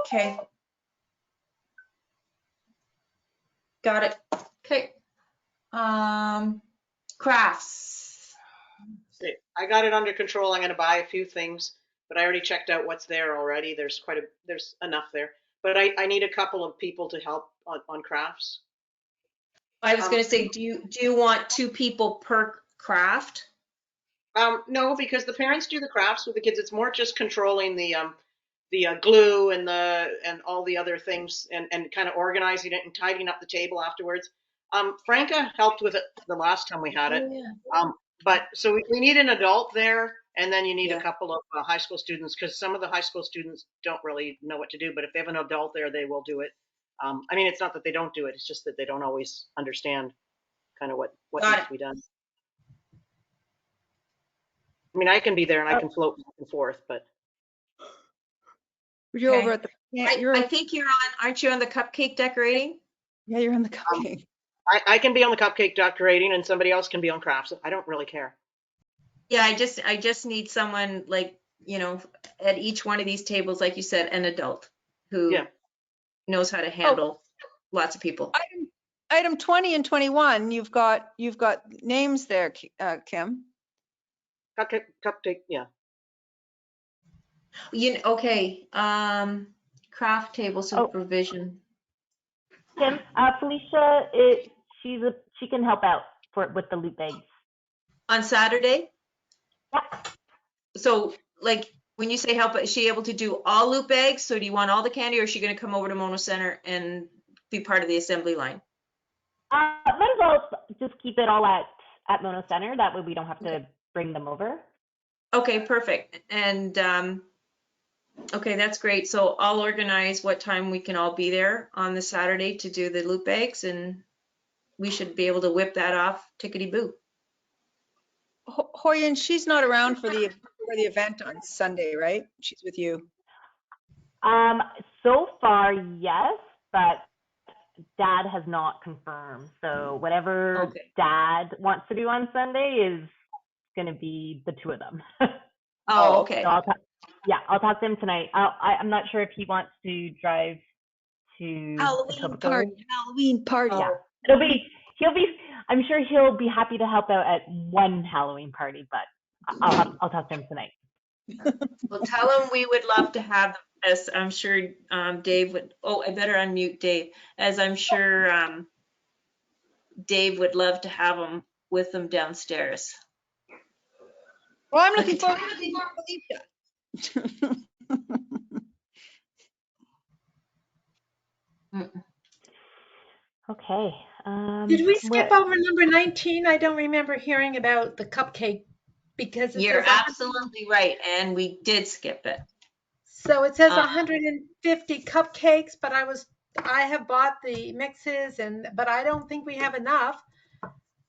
Okay. Got it. Okay. Crafts. I got it under control. I'm going to buy a few things, but I already checked out what's there already. There's enough there, but I need a couple of people to help on crafts. I was going to say, do you want 2 people per craft? No, because the parents do the crafts with the kids. It's more just controlling the glue and all the other things and kind of organizing it and tidying up the table afterwards. Franca helped with it the last time we had it. Oh, yeah. But so we need an adult there, and then you need Yeah. a couple of high school students, because some of the high school students don't really know what to do. But if they have an adult there, they will do it. I mean, it's not that they don't do it; it's just that they don't always understand kind of what Got needs it. to be done. I mean, I can be there and I Oh. can float back and forth, but You're Okay. over at the, yeah, I think you're on, aren't you on the cupcake decorating? yeah, you're in the cupcake. I can be on the cupcake decorating, and somebody else can be on crafts. I don't really care. Yeah, I just need someone like, you know, at each one of these tables, like you said, an adult who Yeah. knows how to handle lots of people. Item 20 and 21, you've got names there, Kim. Cupcake, yeah. Okay, craft table supervision. Kim, Felicia, she can help out with the loot bags. On Saturday? Yeah. So like when you say help, is she able to do all loot bags? So do you want all the candy, or is she gonna come over to Mono Center and be part of the assembly line? Might as well just keep it all at Mono Center. That way we don't have to bring them over. Okay, perfect. And okay, that's great. So I'll organize what time we can all be there on the Saturday to do the loot bags, and we should be able to whip that off tickety-boo. Hoyen, she's not around for the event on Sunday, right? She's with you. So far, yes, but Dad has not confirmed. So whatever Okay. Dad wants to do on Sunday is going to be the two of them. Oh, okay. So I'll talk to him tonight. I'm not sure if he wants to drive to Halloween party. Yeah, I'm sure he'll be happy to help out at one Halloween party, but I'll talk to him tonight. Well, tell him we would love to have them, as I'm sure Dave would. Oh, I better unmute Dave, as I'm sure Dave would love to have them with them downstairs. Well, I'm looking forward to seeing Felicia. Okay. Did we skip over number 19? I don't remember hearing about the cupcake because it You're says absolutely right, and we did skip it. so it says 150 cupcakes, but I have bought the mixes but I don't think we have enough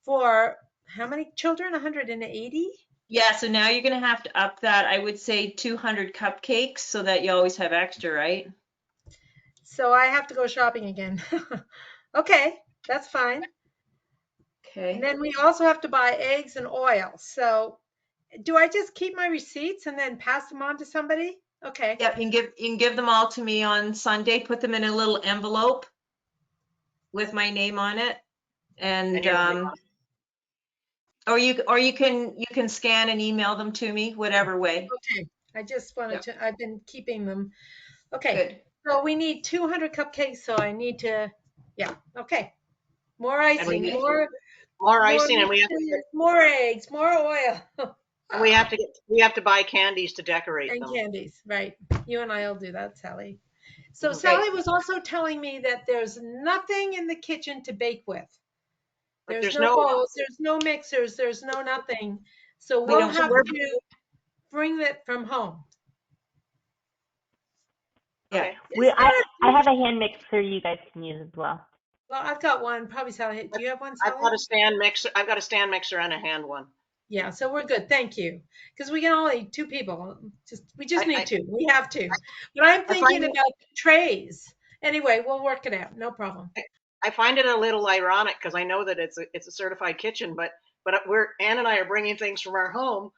for how many children? 180? Yeah, so now you're gonna have to up that. I would say 200 cupcakes so that you always have extra, right? So I have to go shopping again. Okay, that's fine. Okay. And then we also have to buy eggs and oil. So do I just keep my receipts and then pass them on to somebody? Okay. Yeah, you can give them all to me on Sunday. Put them in a little envelope with my name on it, and or you can scan and email them to me, whatever way. Okay. I just wanted to. I've been keeping them. Okay. Good. So we need 200 cupcakes. So I need to. Yeah. Okay. More icing. More icing, and we have to mixes, more eggs. More oil. and we have to buy candies to decorate And them. candies, right. You and I will do that, Sally. So Okay. Sally was also telling me that there's nothing in the kitchen to bake with. Like, There's no bowls, there's no mixers, there's no nothing. So We we'll don't- have to bring it from home. Yeah. Okay. I have a hand mixer you guys can use as well. Well, I've got one, probably Sally. Do you have one, I've Sally? got a stand mixer. I've got a stand mixer and a hand one. Yeah, so we're good. Thank you. Because we can only 2 people. We just need 2. We have to. But I'm thinking about trays. Anyway, we'll work it out. No problem. I find it a little ironic because I know that it's a certified kitchen, but Ann and I are bringing things from our home.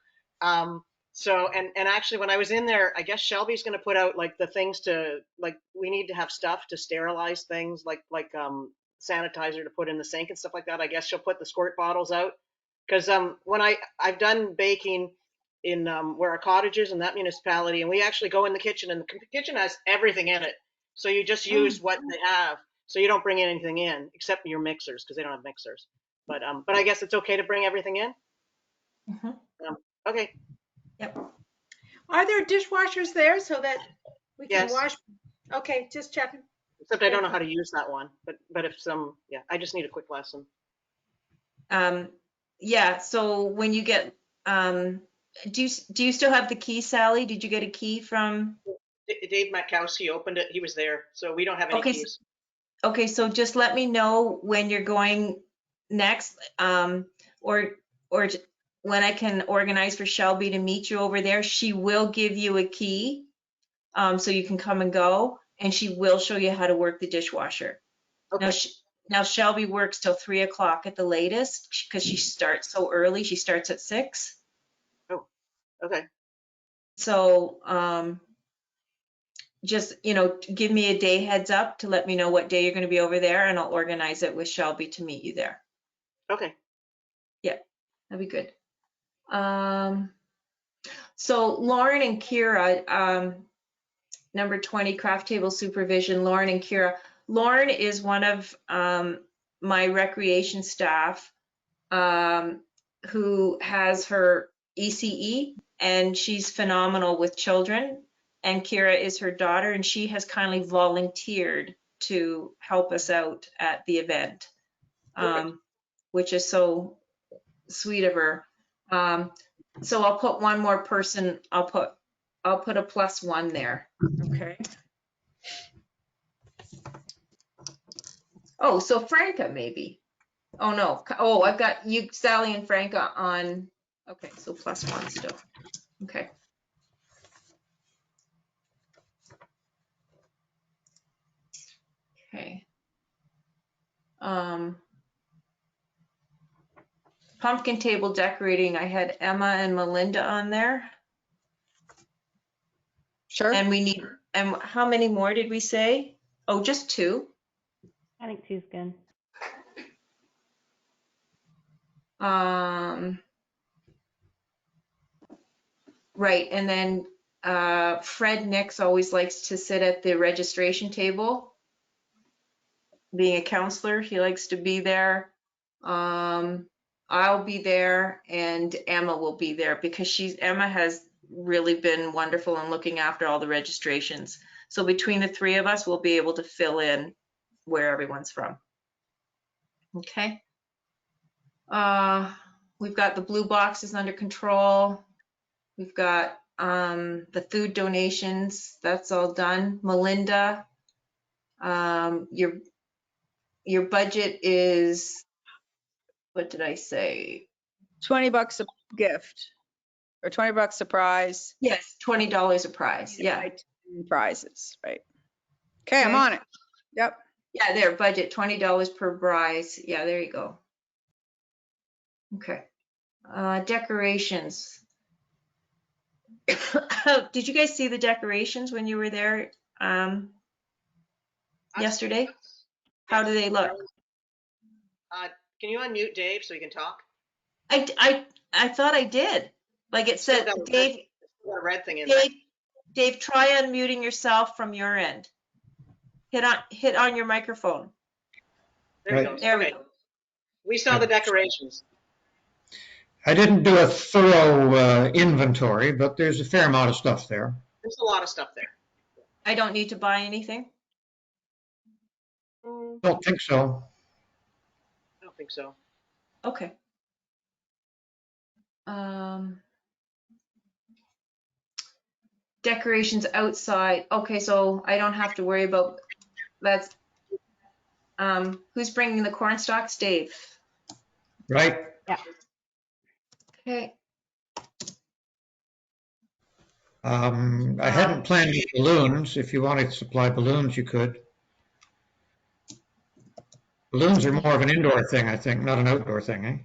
So actually when I was in there, I guess Shelby's going to put out like the things to, like, we need to have stuff to sterilize things like sanitizer to put in the sink and stuff like that. I guess she'll put the squirt bottles out because when I've done baking in where our cottage is in that municipality, and we actually go in the kitchen, and the kitchen has everything in it. So you just use what they have. So you don't bring anything in except your mixers because they don't have mixers. But I guess it's okay to bring everything in. Mm-hmm. Okay. Yep. Are there dishwashers there so that we can Yes. wash? Okay, just checking. Except I don't know how to use that one. But if I just need a quick lesson. yeah, so when you get, do you still have the key, Sally? Did you get a key from? Dave Matkowski opened it. He was there, so we don't have any Okay, keys. Okay, so just let me know when you're going next, or when I can organize for Shelby to meet you over there. She will give you a key, so you can come and go, and she will show you how to work the dishwasher. Okay. Now Shelby works till 3 o'clock at the latest because she starts so early. She starts at 6. Okay. So, just, give me a day heads up to let me know what day you're going to be over there, and I'll organize it with Shelby to meet you there. Okay. That'd be good. So Lauren and Kira, number 20, craft table supervision, Lauren and Kira. Lauren is one of my recreation staff who has her ECE, and she's phenomenal with children. And Kira is her daughter, and she has kindly volunteered to help us out at the event, which is so sweet of her. So I'll put one more person, I'll put a +1 there, okay? Oh, so Franca maybe. Oh, no, oh, I've got you, Sally and Franca on, okay, so +1 still, okay. Okay. Pumpkin table decorating, I had Emma and Melinda on there. Sure. And how many more did we say? Oh, just 2? I think 2's good. Right, and then Fred Nix always likes to sit at the registration table. Being a counselor, he likes to be there. I'll be there, and Emma will be there because Emma has really been wonderful in looking after all the registrations. So between the 3 of us, we'll be able to fill in where everyone's from. Okay. We've got the blue boxes under control. We've got the food donations. That's all done. Melinda, your budget is, what did I say? $20 a gift or $20 a prize. Yes, $20 a prize. Yeah. Prizes, right? Okay, I'm on it. Yep. Yeah, there, budget $20 per prize. Yeah, there you go. Okay. Decorations. Did you guys see the decorations when you were there yesterday? How do they look? Can you unmute Dave so he can talk? I thought I did. Like it said, Dave. Got a red thing in there. Dave, try unmuting yourself from your end. Hit on your microphone. There he goes. There okay. We saw the decorations. I didn't do a thorough inventory, but there's a fair amount of stuff there. There's a lot of stuff there. I don't need to buy anything? Don't think so. I don't think so. Okay. Decorations outside. Okay, so I don't have to worry about that's. Who's bringing the corn stalks? Dave. Right? Yeah. Okay. I hadn't planned any balloons. If you wanted to supply balloons, you could. Balloons are more of an indoor thing, I think, not an outdoor thing, eh?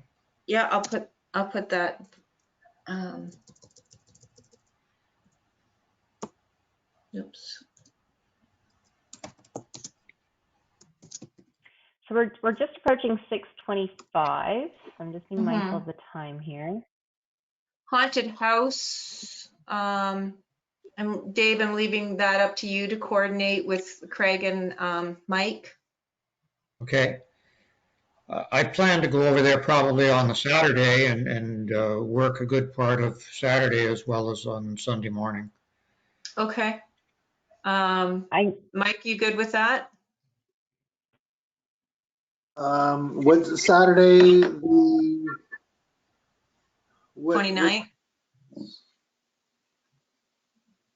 Yeah, I'll put that. Oops. So we're just approaching 6:25. So I'm just being mindful of the time here. Haunted house. And Dave, I'm leaving that up to you to coordinate with Craig and Mike. Okay. I plan to go over there probably on the Saturday and work a good part of Saturday as well as on Sunday morning. Okay. Mike, you good with that? What's Saturday? What- 29th?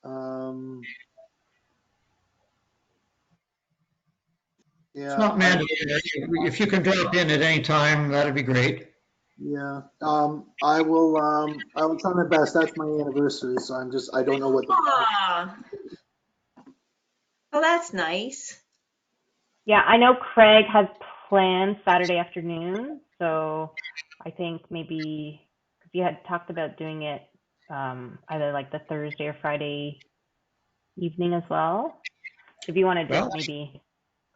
Um, It's yeah, not mandatory. If you can drop in at any time, that'd be great. yeah. I will try my best. That's my anniversary, so I don't know what Aw. Well, that's nice. Yeah, I know Craig has plans Saturday afternoon, so I think maybe because you had talked about doing it either like the Thursday or Friday evening as well. So if you want to just Well, maybe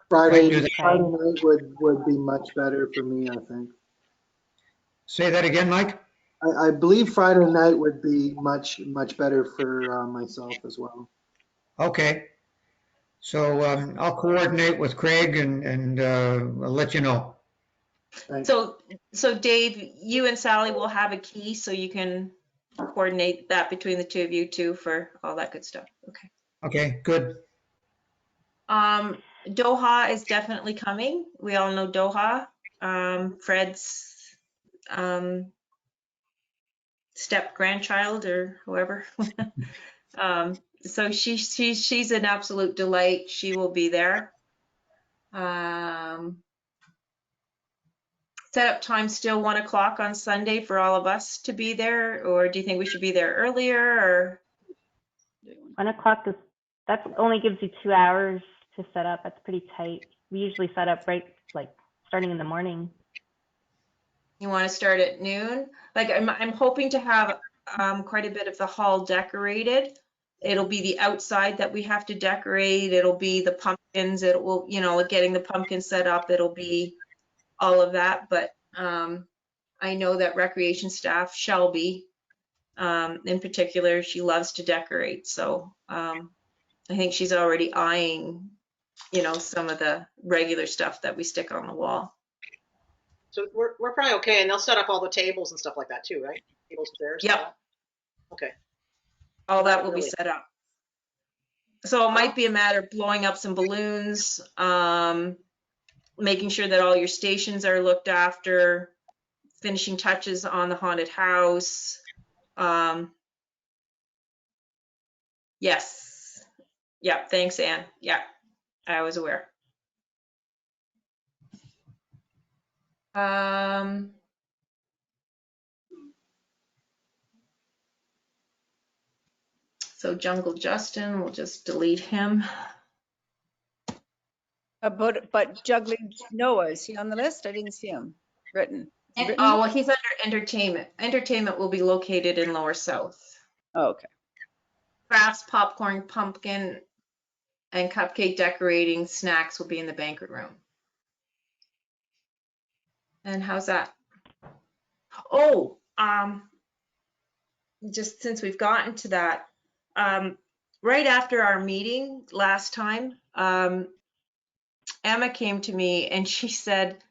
Friday, do that. Friday night would be much better for me, I think. Say that again, Mike? I believe Friday night would be much better for myself as well. Okay. So I'll coordinate with Craig and I'll let you know. Thanks. So Dave, you and Sally will have a key so you can coordinate that between the two of you too for all that good stuff. Okay. Okay, good. Doha is definitely coming. We all know Doha. Fred's step grandchild or whoever. So she's an absolute delight. She will be there. Setup time still 1 o'clock on Sunday for all of us to be there, or do you think we should be there earlier? Or 1 o'clock is, that only gives you 2 hours to set up. That's pretty tight. We usually set up right like starting in the morning. you want to start at noon? Like I'm hoping to have quite a bit of the hall decorated. It'll be the outside that we have to decorate. It'll be the pumpkins. It will, getting the pumpkins set up. It'll be all of that. But I know that recreation staff, Shelby, in particular, she loves to decorate. So I think she's already eyeing, some of the regular stuff that we stick on the wall. So we're probably okay, and they'll set up all the tables and stuff like that too, right? Tables, chairs. Yep. all that? Okay. All that will be Really? set up. So it might be a matter of blowing up some balloons, making sure that all your stations are looked after, finishing touches on the haunted house. Yes. Yeah, thanks, Anne. Yeah, I was aware. So Jungle Justin, we'll just delete him. But Juggling Noah, is he on the list? I didn't see him written. Is he written? Oh, well, he's under entertainment. Entertainment will be located in Lower South. Oh, okay. Crafts, popcorn, pumpkin, and cupcake decorating snacks will be in the banquet room. And how's that? Oh, just since we've gotten to that, right after our meeting last time, Emma came to me and she said,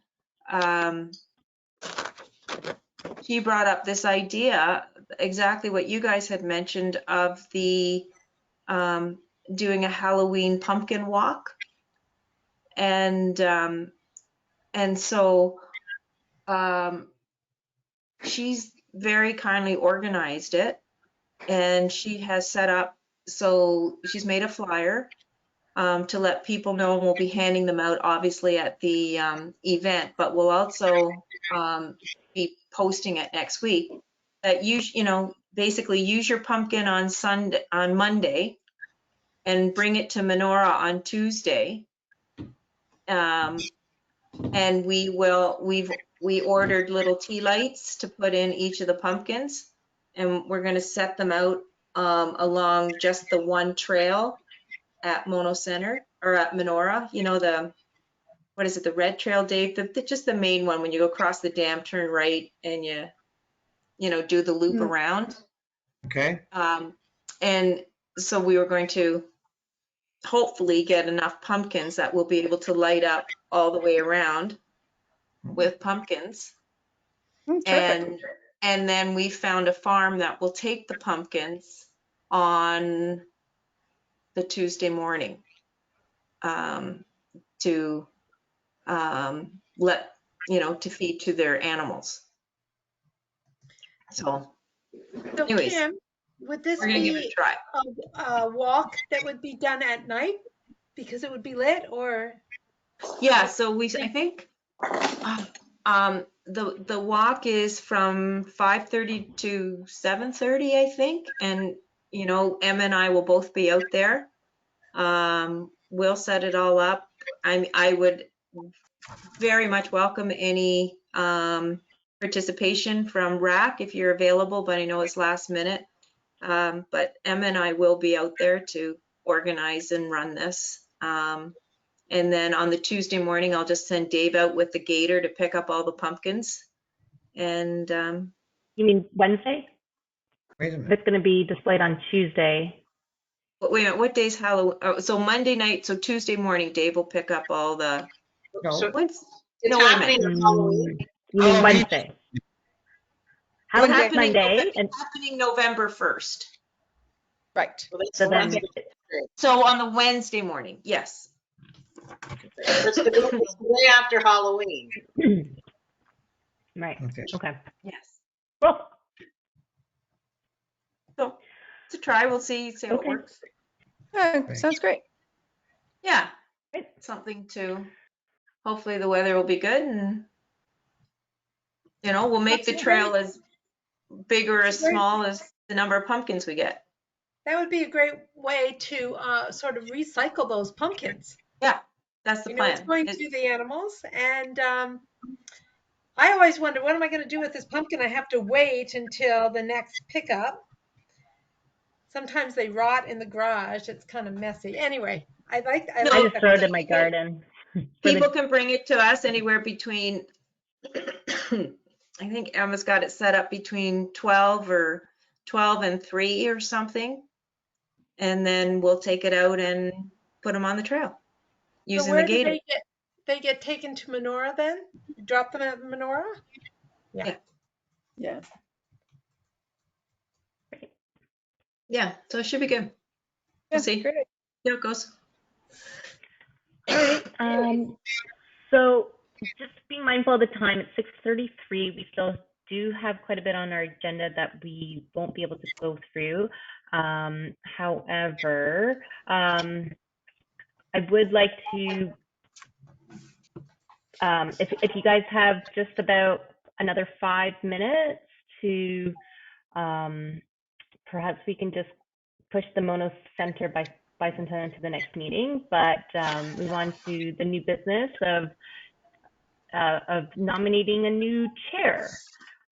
she brought up this idea, exactly what you guys had mentioned, of the doing a Halloween pumpkin walk. And so she's very kindly organized it, and she has set up, so she's made a flyer to let people know, and we'll be handing them out obviously at the event, but we'll also be posting it next week, that basically use your pumpkin on Monday and bring it to Menorah on Tuesday. And we ordered little tea lights to put in each of the pumpkins, and we're going to set them out along just the one trail at Mono Center or at Menorah. What is it, the red trail, Dave? Just the main one, when you go across the dam, turn right, and you do the loop around. Okay. And so we were going to hopefully get enough pumpkins that we'll be able to light up all the way around with pumpkins. Terrific. And then we found a farm that will take the pumpkins on the Tuesday morning to to feed to their animals. So So Anyways, Kim, would this we're gonna give it a be try. a walk that would be done at night because it would be lit, or? Yeah, so I think, the walk is from 5:30 to 7:30, I think, and, you know, Em and I will both be out there. We'll set it all up. I would very much welcome any, participation from RAC if you're available, but I know it's last minute. But Em and I will be out there to organize and run this. And then on the Tuesday morning, I'll just send Dave out with the gator to pick up all the pumpkins. And You mean Wednesday? Wait a minute. It's going to be displayed on Tuesday. wait a minute, what day's Halloween? So Monday night, so Tuesday morning, Dave will pick up all the. No. So What's, it's no, wait a happening minute. on Halloween. You mean Halloween. Wednesday? Halloween Happening Monday, November- and happening November 1st. Right. Well, that's so the then Wednesday. So on the Wednesday morning, yes. It's the day after Halloween. right. Okay. Okay. Yes. Well, So it's a try. We'll see how it Okay. works. Sounds great. Yeah. Right. Something to, hopefully the weather will be good and, you know, we'll make the That's trail as big or as Great. small as the number of pumpkins we get. That would be a great way to sort of recycle those pumpkins. That's the You know, it's plan. going to the animals, and I always wonder, what am I going to do with this pumpkin? I have to wait until the next pickup. Sometimes they rot in the garage. It's kind of messy. Anyway, I like I that. just throw it in my garden. People can bring it to us anywhere between, I think Emma's got it set up between 12 and 3 or something. And then we'll take it out and put them on the trail So using where the do gator. they get taken to Menorah then? You drop them at Menorah? Yeah. Yeah, so it should be good. We'll see. Great. There it goes. All right. So just being mindful of the time, it's 6:33. We still do have quite a bit on our agenda that we won't be able to go through. However, I would like to, if you guys have just about another 5 minutes to, perhaps we can just push the Mono Center bicentennial to the next meeting, but move on to the new business of nominating a new chair.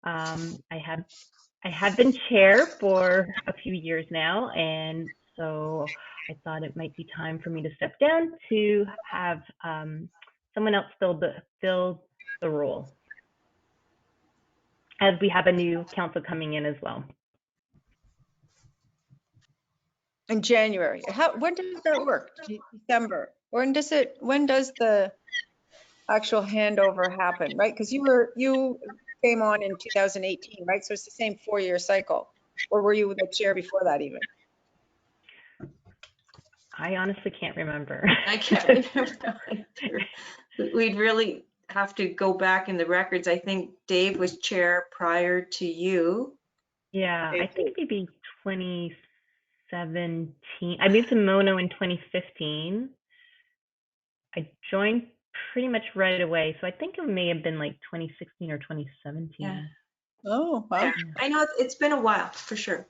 I have been chair for a few years now, and so I thought it might be time for me to step down to have someone else fill the role, as we have a new council coming in as well. In January. When does that work? December. When does the actual handover happen, right? Because you came on in 2018, right? So it's the same 4-year cycle. Or were you the chair before that even? I honestly can't remember. I can't remember. We'd really have to go back in the records. I think Dave was chair prior to you. Yeah, I think maybe 2017. I moved to Mono in 2015. I joined pretty much right away, so I think it may have been like 2016 or 2017. Yeah. Oh, wow. Yeah, I know it's been a while for sure.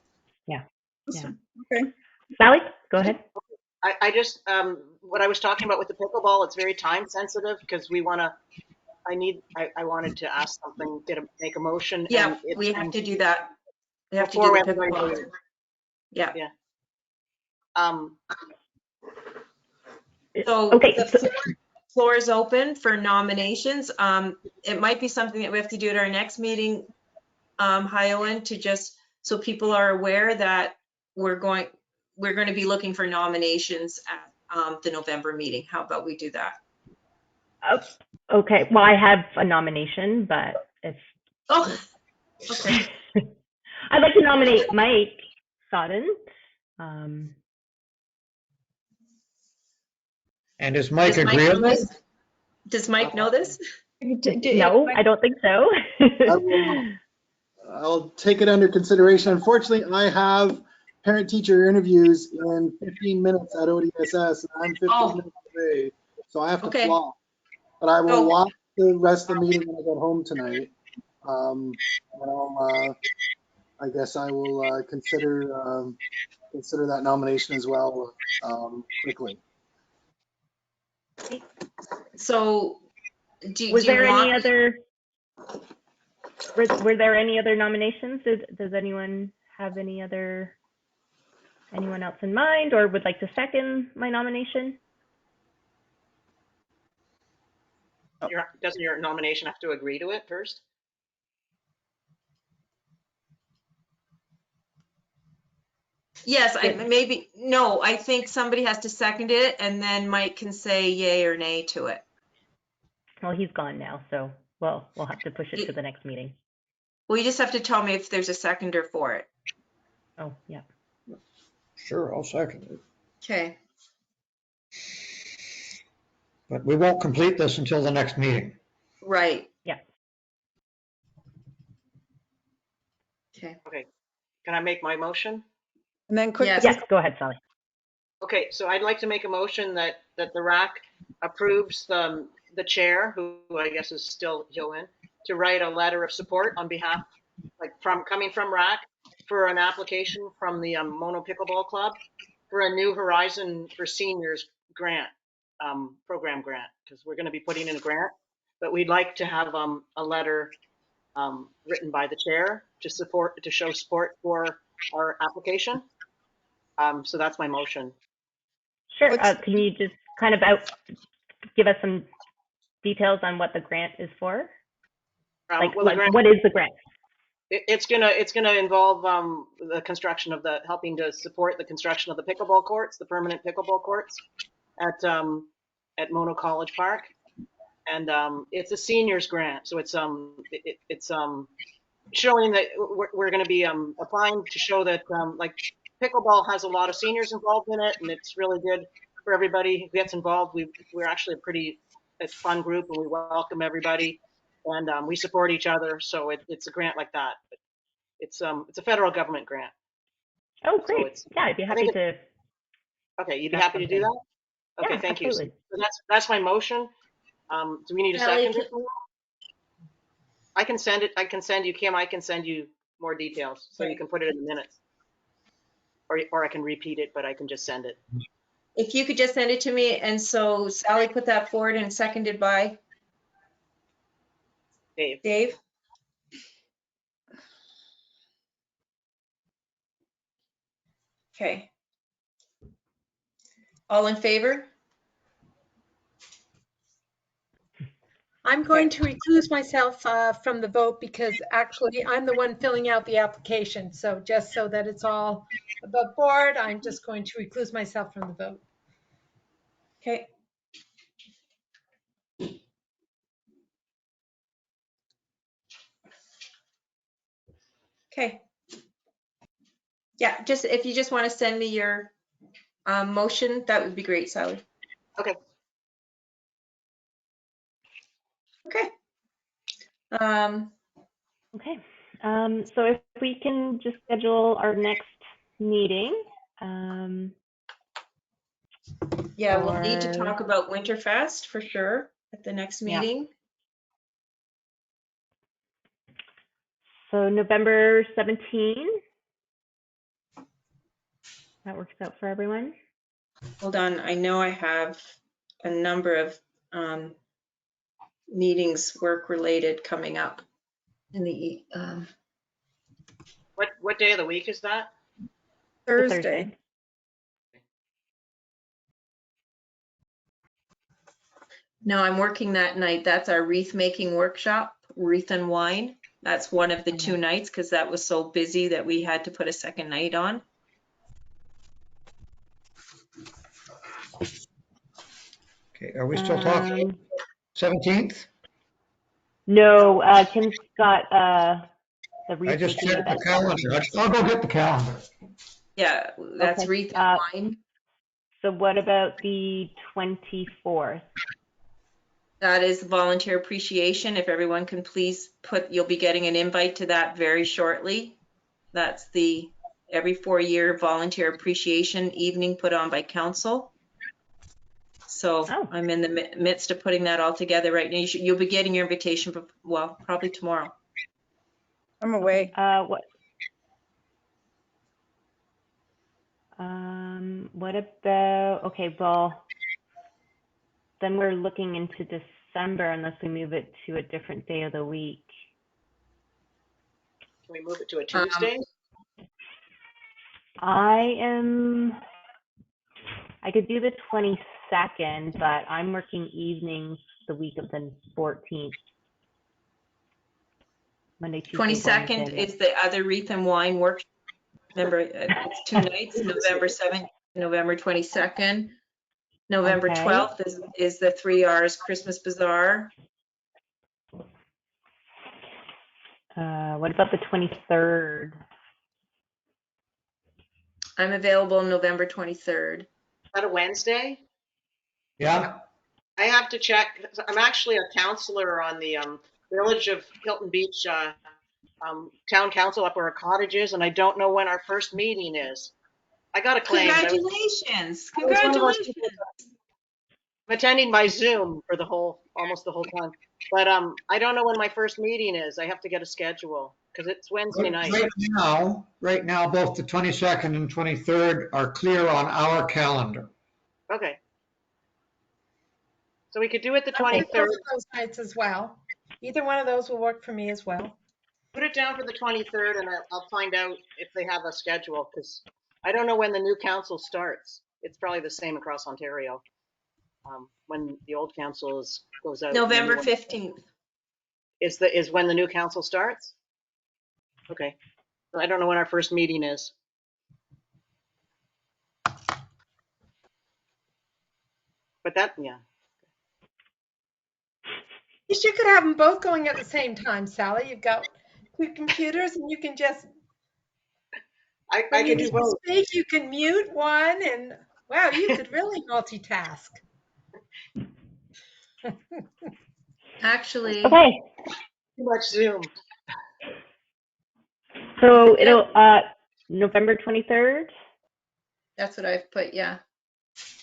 Awesome. Okay. Sally, go ahead. I just, what I was talking about with the pickleball, it's very time sensitive because I wanted to ask something, make a motion. Yeah, and we have to do that. We have to Before do we the have to go pickleball. into- Yeah. um, So Okay, the floor is open for nominations. It might be something that we have to do at our next meeting, Hyoen, to just, so people are aware that we're going to be looking for nominations at the November meeting. How about we do that? Okay, well, I have a nomination, but it's, Oh, okay. I'd like to nominate Mike Sodden. And does Mike Does Mike agree know with this? this? Does Mike know this? No, I don't think so. I'll take it under consideration. Unfortunately, I have parent-teacher interviews in 15 minutes at ODSS, and I'm 15 Oh. minutes away, so I have to Okay. fly. But I will Oh. watch the rest of the meeting when I get home tonight. And I guess I will consider that nomination as well quickly. So do Was you there want? any other, were there any other nominations? Does anyone have anyone else in mind or would like to second my nomination? Doesn't your nomination have to agree to it first? Yes, I think somebody has to second it and then Mike can say yay or nay to it. Well, he's gone now, so we'll have to push it to the next meeting. Well, you just have to tell me if there's a seconder for it. Oh, yeah. Sure, I'll second it. Okay. But we won't complete this until the next meeting. Right. Yeah. Okay. Can I make my motion? And then quick, Yes. Yes, go ahead, Sally. Okay, so I'd like to make a motion that the RAC approves the chair, who I guess is still Joanne, to write a letter of support on behalf, coming from RAC for an application from the Mono Pickleball Club for a New Horizon for Seniors grant, program grant, because we're going to be putting in a grant, but we'd like to have a letter written by the chair to show support for our application. So that's my motion. Sure. Can you just kind of give us some details on what the grant is for? What is the grant? It's gonna involve the construction of helping to support the construction of the pickleball courts, the permanent pickleball courts at Mono College Park, and it's a seniors grant, so it's showing that we're going to be applying to show that pickleball has a lot of seniors involved in it, and it's really good for everybody who gets involved. We're actually a pretty fun group, and we welcome everybody, and we support each other. So it's a grant like that. It's a federal government grant. Oh, great! So yeah, I'd be happy to. Okay, you'd be happy to do that. Okay, Yeah, thank absolutely. you. So that's my motion. Do we need a second? I can send it. I can send you, Kim. I can send you more details so you can put it in the minutes. Or I can repeat it, but I can just send it. If you could just send it to me, and so Sally put that forward and seconded by Dave. Okay. All in favor? I'm going to recluse myself from the vote because actually I'm the one filling out the application. So just so that it's all above board, I'm just going to recluse myself from the vote. Okay. Okay. Yeah, just if you just want to send me your motion, that would be great, Sally. Okay. Okay. Okay. So if we can just schedule our next meeting. Yeah, we'll need to talk about Winterfest for sure at the next meeting. So November 17. That works out for everyone. Hold on, I know I have a number of meetings work related coming up in the What day of the week is that? Thursday. No, I'm working that night. That's our wreath making workshop, Wreath and Wine. That's one of the 2 nights because that was so busy that we had to put a second night on. Okay, are we still talking 17th? No, Kim's got the wreath. I just making checked the event. calendar. I'll go get the calendar. Yeah, that's Okay. Wreath and Wine. So what about the 24th? That is volunteer appreciation. If everyone can please you'll be getting an invite to that very shortly. That's the every 4-year volunteer appreciation evening put on by council. So Oh. I'm in the midst of putting that all together right now. You'll be getting your invitation, well, probably tomorrow. I'm away. What about, okay, well, then we're looking into December unless we move it to a different day of the week. Can we move it to a Tuesday? I could do the 22nd, but I'm working evenings the week of the 14th. Monday, Tuesday, 22nd Wednesday. is the other Wreath and Wine workshop. Remember, it's 2 nights, November 7th, November 22nd. November Okay. 12th is the 3 R's Christmas Bazaar. What about the 23rd? I'm available November 23rd. Is that a Wednesday? Yeah, I have to check. I'm actually a counselor on the Village of Hilton Beach town council up where our cottage is, and I don't know when our first meeting is. I got a claim. Congratulations. I was one of those Congratulations. people I'm attending by Zoom for almost the whole time. But I don't know when my first meeting is. I have to get a schedule because it's Wednesday night. right now, both the 22nd and 23rd are clear on our calendar. Okay. So we could do it the I'll take 23rd. both of those nights as well. Either one of those will work for me as well. Put it down for the 23rd, and I'll find out if they have a schedule because I don't know when the new council starts. It's probably the same across Ontario. When the old council goes out. November 15th. Is when the new council starts? Okay. So I don't know when our first meeting is. But yeah. You could have them both going at the same time, Sally. You've got 2 computers and you can just, I when you could do need to both. speak, you can mute one and wow, you could really multitask. Actually, Okay, Too much Zoom. so it'll, November 23rd? that's what I've put, yeah.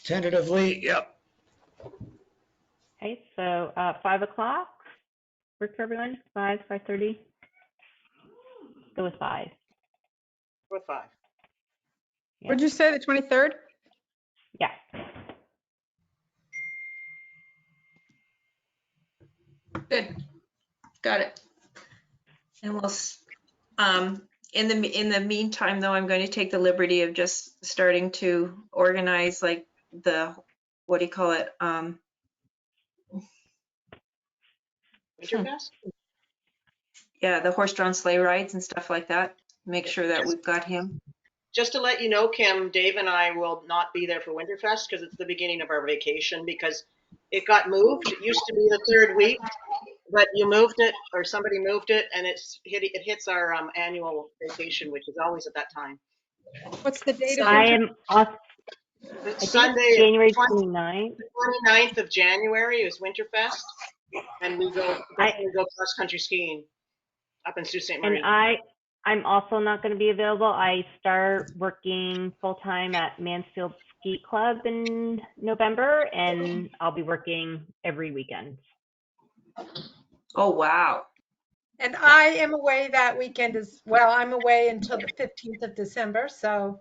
Tentatively, yep. Okay, so 5 o'clock, work for everyone? 5:30? Go with 5. With 5. Yeah. What'd you say, the 23rd? Yeah. Good. Got it. And we'll, in the meantime, though, I'm going to take the liberty of just starting to organize like what do you call it? Winterfest? Yeah, the horse-drawn sleigh rides and stuff like that. Make sure that we've got him. Just to let you know, Kim, Dave and I will not be there for Winterfest because it's the beginning of our vacation because it got moved. It used to be the 3rd week, but you moved it or somebody moved it and it hits our annual vacation, which is always at that time. What's the date of I winter? am off, I It's think Sunday, it's January 20 29th. the 29th of January is Winterfest, and we go cross country skiing up in Sault Ste. Marie. And I'm also not going to be available. I start working full-time at Mansfield Ski Club in November, and I'll be working every weekend. Oh, wow. And I am away that weekend as well. I'm away until the 15th of December. So,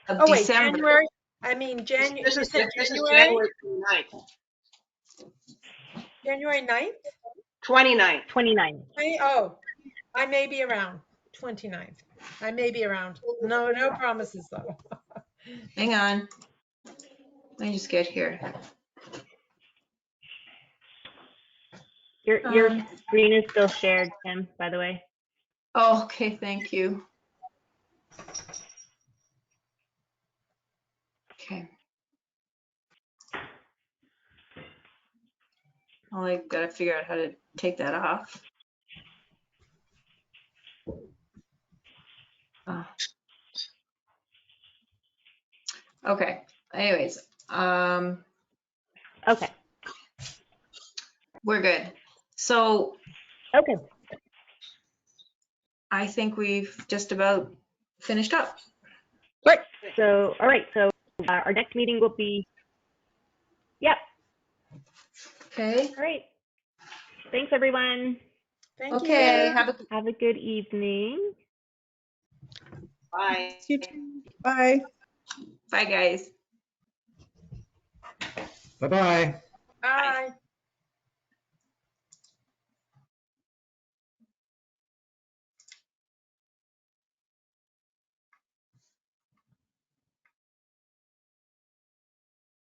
Of oh wait, December. January. I mean, January. This You is said January 29th. January 9th? 29th. 29th. Oh, I may be around. 29th. I may be around. No promises though. Hang on. Let me just get here. Your screen is still shared, Tim, by the way. Oh, okay, thank you. Okay. Well, I've got to figure out how to take that off. Oh. Okay. Anyways, Okay. We're good. So Okay. I think we've just about finished up. So, all right. So our next meeting will be, yep. Okay. All right. Thanks, everyone. Thank Okay. you. Have a good evening. Bye. You too. Bye. Bye, guys. Bye-bye. Bye.